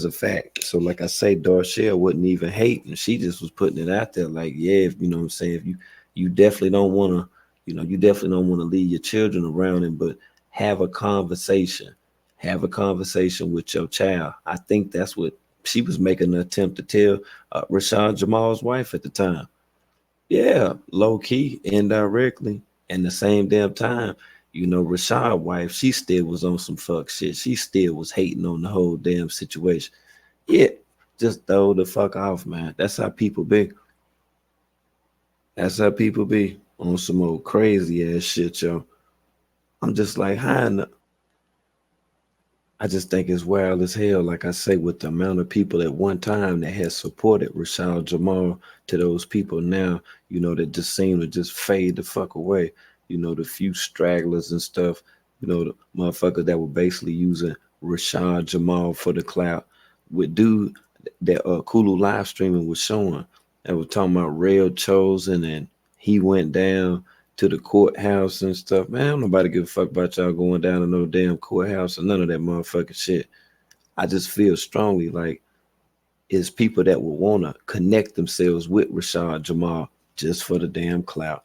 a fact. So like I say, Darshell wouldn't even hate, and she just was putting it out there like, yeah, if, what I'm saying, if you definitely don't want to, you definitely don't want to leave your children around him, but have a conversation with your child. I think that's what she was making an attempt to tell Rashad Jamal's wife at the time. Yeah, low key, indirectly, and the same damn time, Rashad's wife, she still was on some fuck shit. She still was hating on the whole damn situation. Yeah, just throw the fuck off, man. That's how people be. That's how people be on some old crazy ass shit, yo. I'm just like, I just think it's wild as hell, like I say, with the amount of people at one time that has supported Rashad Jamal to those people now, that just seem to just fade the fuck away. The few stragglers and stuff, the motherfuckers that were basically using Rashad Jamal for the clout. With dude that Kulu live streaming was showing, that was talking about Rail Chosen, and he went down to the courthouse and stuff. Man, don't nobody give a fuck about y'all going down to no damn courthouse or none of that motherfucking shit. I just feel strongly like it's people that will want to connect themselves with Rashad Jamal just for the damn clout.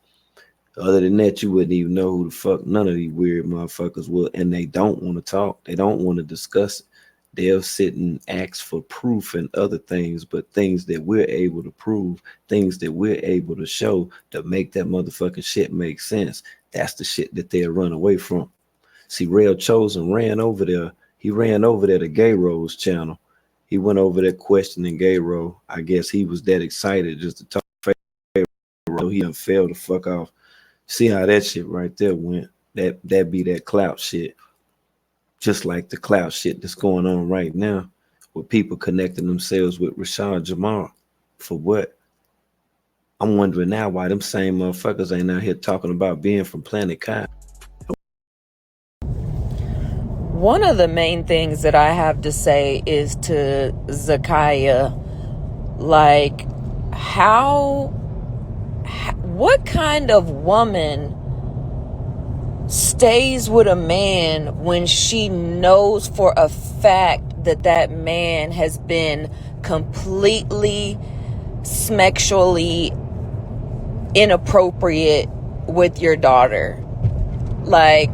Other than that, you wouldn't even know who the fuck none of these weird motherfuckers will, and they don't want to talk. They don't want to discuss it. They'll sit and ask for proof and other things, but things that we're able to prove, things that we're able to show to make that motherfucking shit make sense. That's the shit that they'll run away from. See, Rail Chosen ran over there. He ran over there to Gay Ro's channel. He went over there questioning Gay Ro. I guess he was that excited just to talk to Gay Ro. He done fell the fuck off. See how that shit right there went. That be that clout shit. Just like the clout shit that's going on right now with people connecting themselves with Rashad Jamal. For what? I'm wondering now why them same motherfuckers ain't out here talking about being from Planet Kai. One of the main things that I have to say is to Zakaya, like, what kind of woman stays with a man when she knows for a fact that that man has been completely sexually inappropriate with your daughter? Like,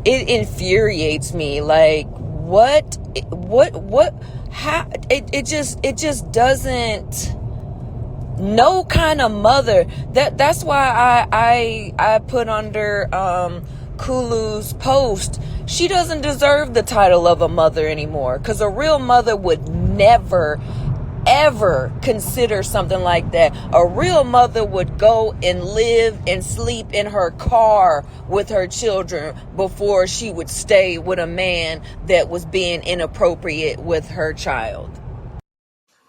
it infuriates me. Like, how it just doesn't. No kind of mother. That's why I put under Kulu's post, she doesn't deserve the title of a mother anymore, because a real mother would never ever consider something like that. A real mother would go and live and sleep in her car with her children before she would stay with a man that was being inappropriate with her child.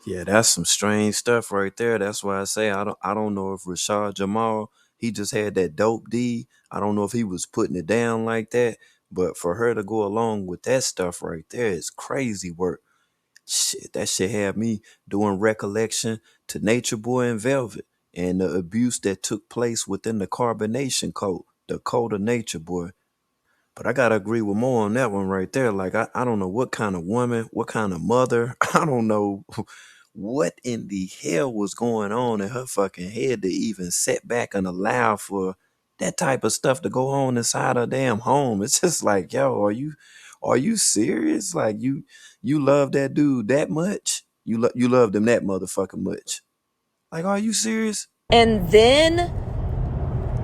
Yeah, that's some strange stuff right there. That's why I say I don't know if Rashad Jamal, he just had that dope D. I don't know if he was putting it down like that, but for her to go along with that stuff right there is crazy work. Shit, that shit had me doing recollection to Nature Boy and Velvet and the abuse that took place within the carbonation code, the code of Nature Boy. But I gotta agree with Mo on that one right there. Like I don't know what kind of woman, what kind of mother, I don't know what in the hell was going on in her fucking head to even sit back and allow for that type of stuff to go on inside her damn home. It's just like, yo, are you serious? Like you love that dude that much? You love him that motherfucking much? Like, are you serious? And then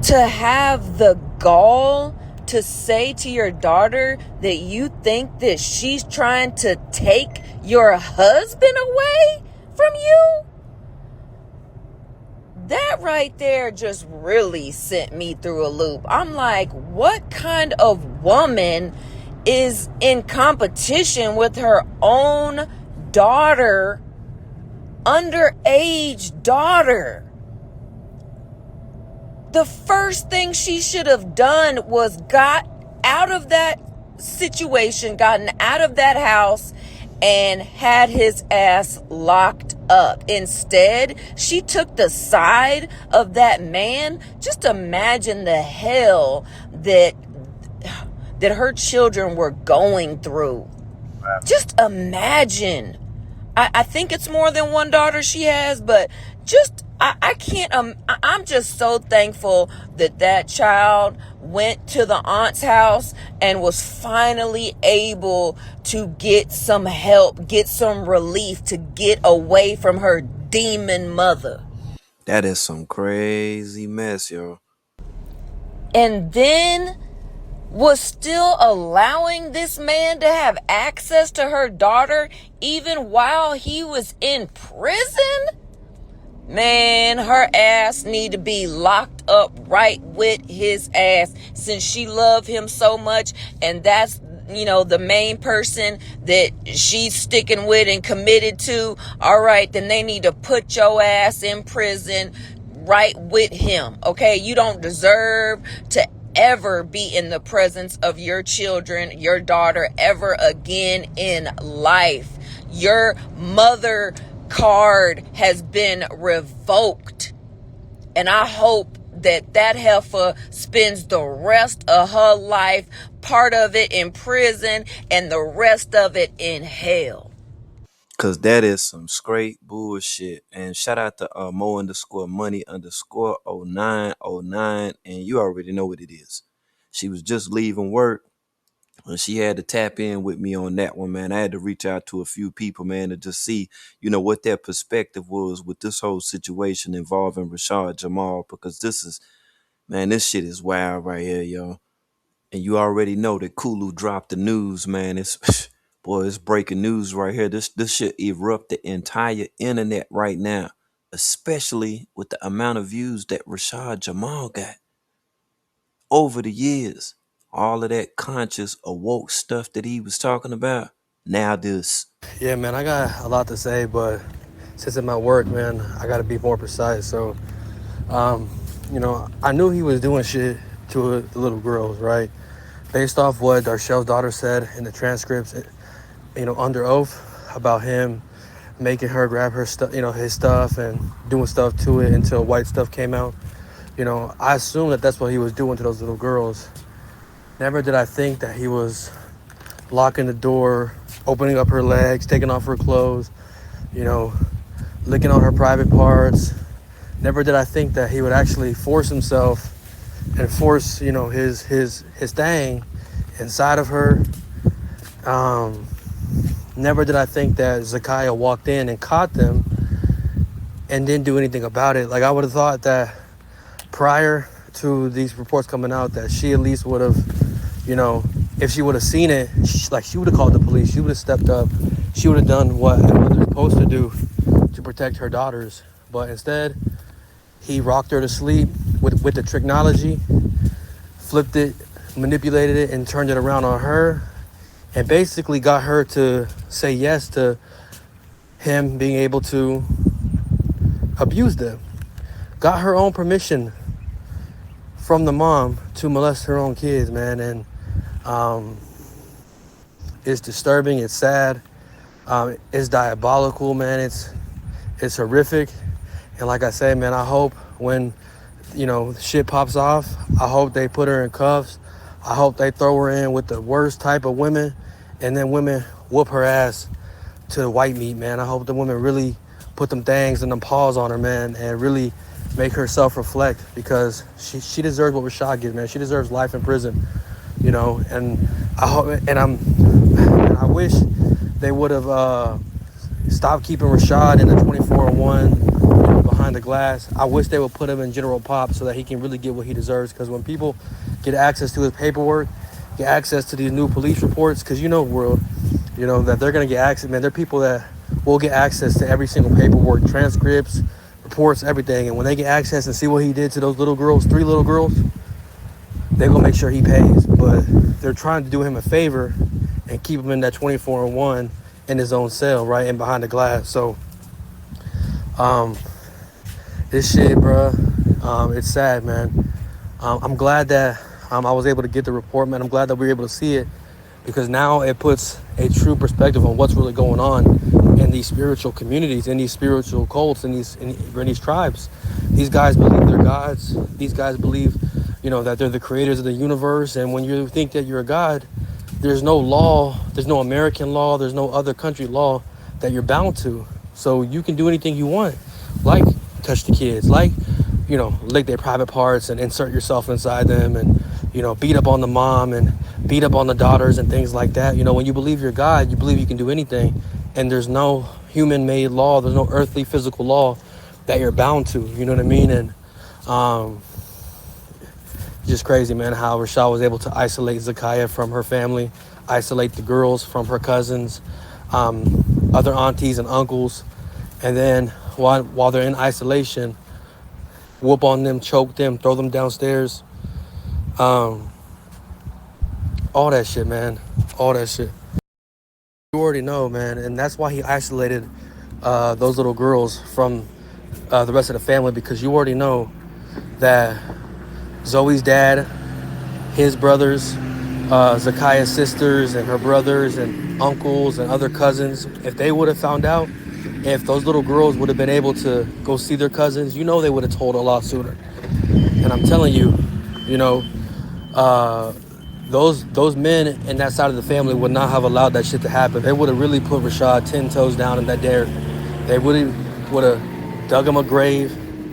to have the gall to say to your daughter that you think that she's trying to take your husband away from you, that right there just really sent me through a loop. I'm like, what kind of woman is in competition with her own daughter, underage daughter? The first thing she should have done was got out of that situation, gotten out of that house, and had his ass locked up. Instead, she took the side of that man. Just imagine the hell that her children were going through. Just imagine. I think it's more than one daughter she has, but just I can't. I'm just so thankful that child went to the aunt's house and was finally able to get some help, get some relief, to get away from her demon mother. That is some crazy mess, yo. And then was still allowing this man to have access to her daughter even while he was in prison? Man, her ass need to be locked up right with his ass, since she loved him so much, and that's, the main person that she's sticking with and committed to. All right, then they need to put your ass in prison right with him. Okay, you don't deserve to ever be in the presence of your children, your daughter, ever again in life. Your mother card has been revoked, and I hope that heifer spends the rest of her life, part of it in prison and the rest of it in hell. Cause that is some straight bullshit. And shout out to Mo underscore money underscore 0909. And you already know what it is. She was just leaving work and she had to tap in with me on that one, man. I had to reach out to a few people, man, to just see, what their perspective was with this whole situation involving Rashad Jamal. Because this shit is wild right here, yo. And you already know that Kulu dropped the news, man. It's boy, it's breaking news right here. This should erupt the entire internet right now, especially with the amount of views that Rashad Jamal got over the years. All of that conscious awoke stuff that he was talking about. Now this. Yeah, man, I got a lot to say, but since I'm at work, man, I got to be more precise. So, I knew he was doing shit to the little girls, right? Based off what Darchelle's daughter said in the transcripts, under oath, about him making her grab her stuff, his stuff, and doing stuff to it until white stuff came out. I assumed that that's what he was doing to those little girls. Never did I think that he was locking the door, opening up her legs, taking off her clothes, licking on her private parts. Never did I think that he would actually force himself and force, his thing inside of her. Never did I think that Zakiya walked in and caught them and didn't do anything about it. Like, I would have thought that prior to these reports coming out, that she at least would have, if she would have seen it, she would have called the police. She would have stepped up. She would have done what they're supposed to do protect her daughters. But instead, he rocked her to sleep with the technology, flipped it, manipulated it, and turned it around on her, and basically got her to say yes to him being able to abuse them. Got her own permission from the mom to molest her own kids, man. And it's disturbing, it's sad, it's diabolical, man. It's horrific. And like I said, man, I hope when shit pops off, I hope they put her in cuffs. I hope they throw her in with the worst type of women, and then women whoop her ass to the white meat, man. I hope the women really put them things and them paws on her, man, and really make her self-reflect, because she deserves what Rashad gets, man. She deserves life in prison, and I hope, and I wish they would have stopped keeping Rashad in the 24/1 behind the glass. I wish they would put him in general pop so that he can really get what he deserves, because when people get access to his paperwork, get access to these new police reports, because world, that they're going to get access, man. There are people that will get access to every single paperwork, transcripts, reports, everything. And when they get access and see what he did to those little girls, 3 little girls, they're going to make sure he pays. But they're trying to do him a favor and keep him in that 24/1 in his own cell, right, and behind the glass. So, this shit, bro, it's sad, man. I'm glad that I was able to get the report, man. I'm glad that we were able to see it, because now it puts a true perspective on what's really going on in these spiritual communities, in these spiritual cults, in these tribes. These guys believe they're gods. These guys believe, that they're the creators of the universe. And when you think that you're a god, there's no law, there's no American law, there's no other country law that you're bound to. So you can do anything you want, like touch the kids, like, lick their private parts and insert yourself inside them, and, beat up on the mom and beat up on the daughters and things like that. When you believe you're God, you believe you can do anything, and there's no human-made law, there's no earthly physical law that you're bound to, you know what I mean? And just crazy, man, how Rashad was able to isolate Zakiyah from her family, isolate the girls from her cousins, other aunties and uncles, and then while they're in isolation, whoop on them, choke them, throw them downstairs. All that shit, man. All that shit. You already know, man. And that's why he isolated those little girls from the rest of the family, because you already know that Zoe's dad, his brothers, Zakiyah's sisters and her brothers and uncles and other cousins, if they would have found out, if those little girls would have been able to go see their cousins, they would have told a lot sooner. And I'm telling you, those men in that side of the family would not have allowed that shit to happen. They would have really put Rashad 10 toes down in that dare. They would have dug him a grave,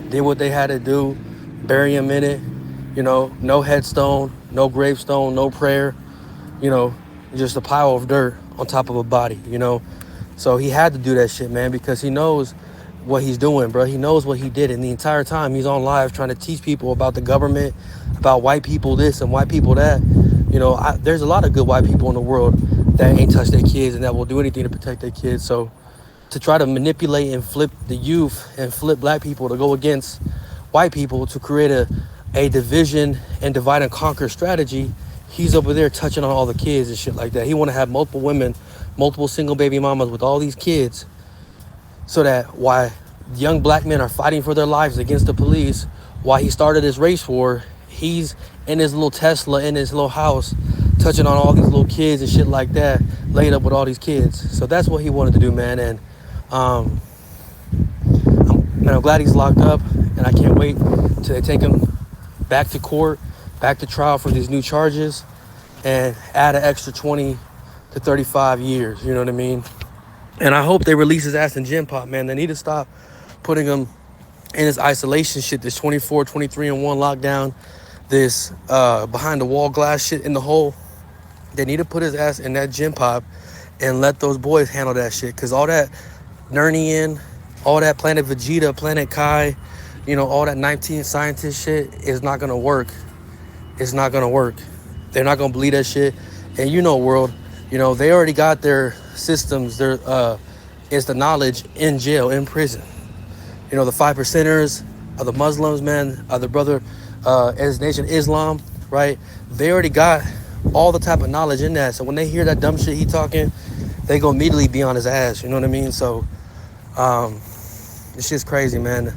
did what they had to do, bury him in it. No headstone, no gravestone, no prayer. Just a pile of dirt on top of a body. So he had to do that shit, man, because he knows what he's doing, bro. He knows what he did, and the entire time he's on live trying to teach people about the government, about white people this and white people that. There's a lot of good white people in the world that ain't touched their kids and that will do anything to protect their kids. So to try to manipulate and flip the youth and flip black people to go against white people to create a division and divide and conquer strategy, he's over there touching on all the kids and shit like that. He want to have multiple women, multiple single baby mamas with all these kids, so that while young black men are fighting for their lives against the police, while he started this race war, he's in his little Tesla in his little house touching on all these little kids and shit like that, laid up with all these kids. So that's what he wanted to do, man. And I'm glad he's locked up, and I can't wait till they take him back to court, back to trial for these new charges, and add an extra 20 to 35 years, you know what I mean? And I hope they release his ass in Gen Pop, man. They need to stop putting him in this isolation shit, this 24, 23-1 lockdown, this behind the wall glass shit in the hole. They need to put his ass in that Gen Pop and let those boys handle that shit. Because all that Nernian, all that Planet Vegeta, Planet Kai, all that 19th scientist shit is not going to work. It's not going to work. They're not going to believe that shit. And world, they already got their systems, their is the knowledge in jail, in prison. the 5%ers, the Muslims, man, the brother, as Nation Islam, right? They already got all the type of knowledge in that. So when they hear that dumb shit he talking, they go immediately be on his ass. You know what I mean? So this shit's crazy, man.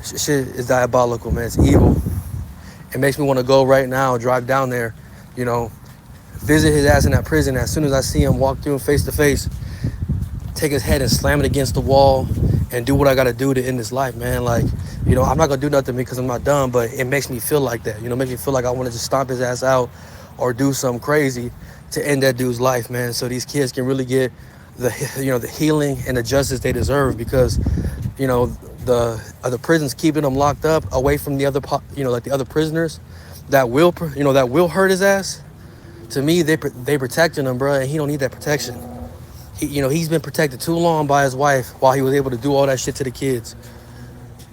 Shit is diabolical, man. It's evil. It makes me want to go right now, drive down there, you know, visit his ass in that prison. As soon as I see him walk through him face to face, take his head and slam it against the wall and do what I got to do to end his life, man. Like, I'm not going to do nothing because I'm not dumb, but it makes me feel like that. Makes me feel like I want to just stomp his ass out or do something crazy to end that dude's life, man. So these kids can really get the healing and the justice they deserve, because, the prisons keeping him locked up away from the other, like the other prisoners that will hurt his ass. To me, they protecting him, bro, and he don't need that protection. He's been protected too long by his wife while he was able to do all that shit to the kids.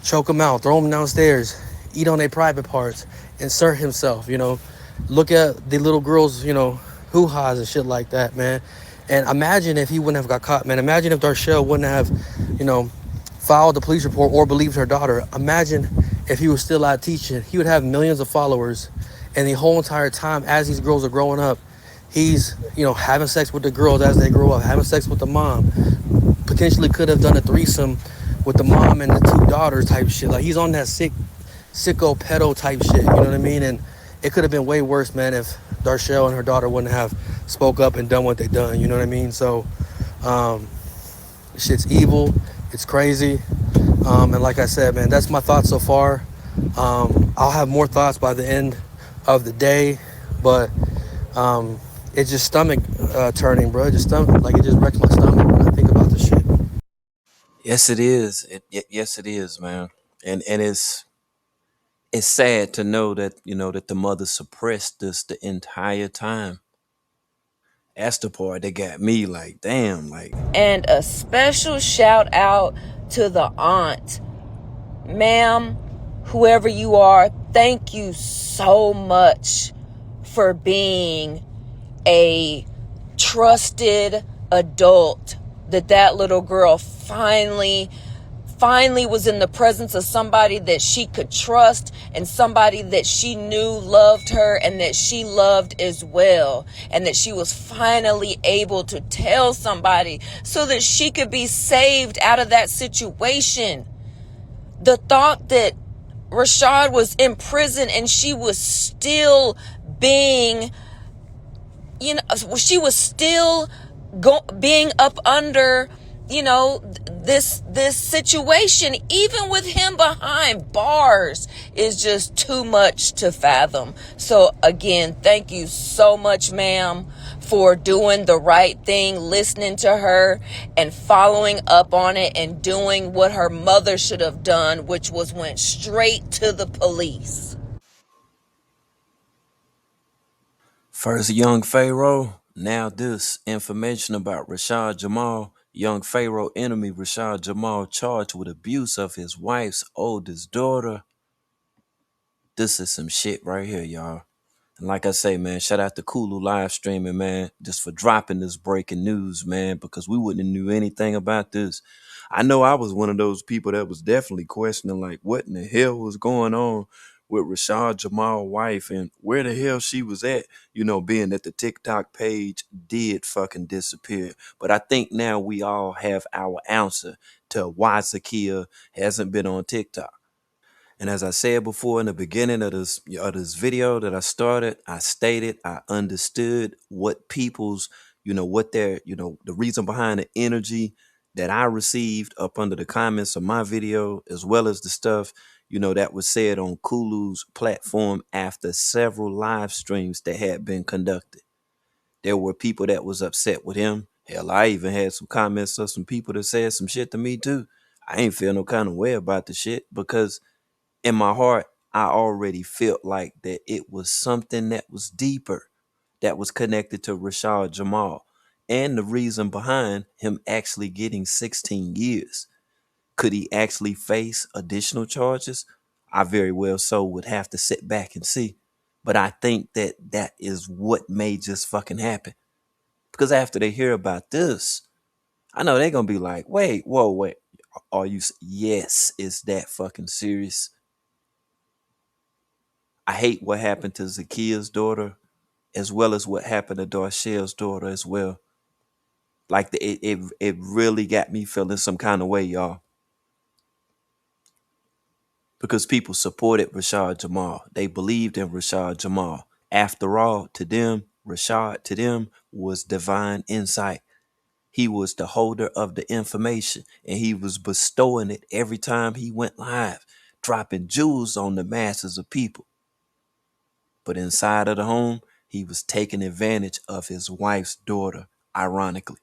Choke them out, throw them downstairs, eat on their private parts, insert himself, Look at the little girls, hoo-ha's and shit like that, man. And imagine if he wouldn't have got caught, man. Imagine if Darshell wouldn't have, filed the police report or believed her daughter. Imagine if he was still out teaching. He would have millions of followers. And the whole entire time, as these girls are growing up, he's, having sex with the girls as they grow up, having sex with the mom. Potentially could have done a threesome with the mom and the two daughters type shit. Like, he's on that sicko pedo type shit, you know what I mean? And it could have been way worse, man, if Darshell and her daughter wouldn't have spoke up and done what they done, you know what I mean? So, shit's evil, it's crazy. And like I said, man, that's my thoughts so far. I'll have more thoughts by the end of the day, but it's just stomach turning, bro. It just wrecks my stomach when I think about this shit. Yes, it is. Yes, it is, man. And it's sad to know that that the mother suppressed this the entire time. That's the part that got me like, damn, like. And a special shout out to the aunt. Ma'am, whoever you are, thank you so much for being a trusted adult that little girl finally was in the presence of somebody that she could trust and somebody that she knew loved her and that she loved as well, and that she was finally able to tell somebody so that she could be saved out of that situation. The thought that Rashad was in prison and she was still being, she was still being up under, this situation, even with him behind bars, is just too much to fathom. So again, thank you so much, ma'am, for doing the right thing, listening to her and following up on it and doing what her mother should have done, which was went straight to the police. First, young Pharaoh. Now, this information about Rashad Jamal. Young Pharaoh enemy Rashad Jamal charged with abuse of his wife's oldest daughter. This is some shit right here, y'all. And like I say, man, shout out to Kulu live streaming, man, just for dropping this breaking news, man, because we wouldn't have knew anything about this. I know I was one of those people that was definitely questioning, like, what in the hell was going on with Rashad Jamal's wife and where the hell she was at, being that the TikTok page did fucking disappear. But I think now we all have our answer to why Zakia hasn't been on TikTok. And as I said before in the beginning of this video that I started, I stated I understood what people's, what their, the reason behind the energy that I received up under the comments of my video, as well as the stuff, that was said on Kulu's platform after several live streams that had been conducted. There were people that was upset with him. Hell, I even had some comments of some people that said some shit to me too. I ain't feel no kind of way about the shit because in my heart, I already felt like that it was something that was deeper that was connected to Rashad Jamal and the reason behind him actually getting 16 years. Could he actually face additional charges? I very well so would have to sit back and see. But I think that that is what may just fucking happen. Because after they hear about this, I know they're going to be like, wait, whoa, wait. Are you? Yes, it's that fucking serious. I hate what happened to Zakia's daughter, as well as what happened to Darshell's daughter as well. Like it really got me feeling some kind of way, y'all. Because people supported Rashad Jamal. They believed in Rashad Jamal. After all, to them, Rashad to them was divine insight. He was the holder of the information, and he was bestowing it every time he went live, dropping jewels on the masses of people. But inside of the home, he was taking advantage of his wife's daughter, ironically.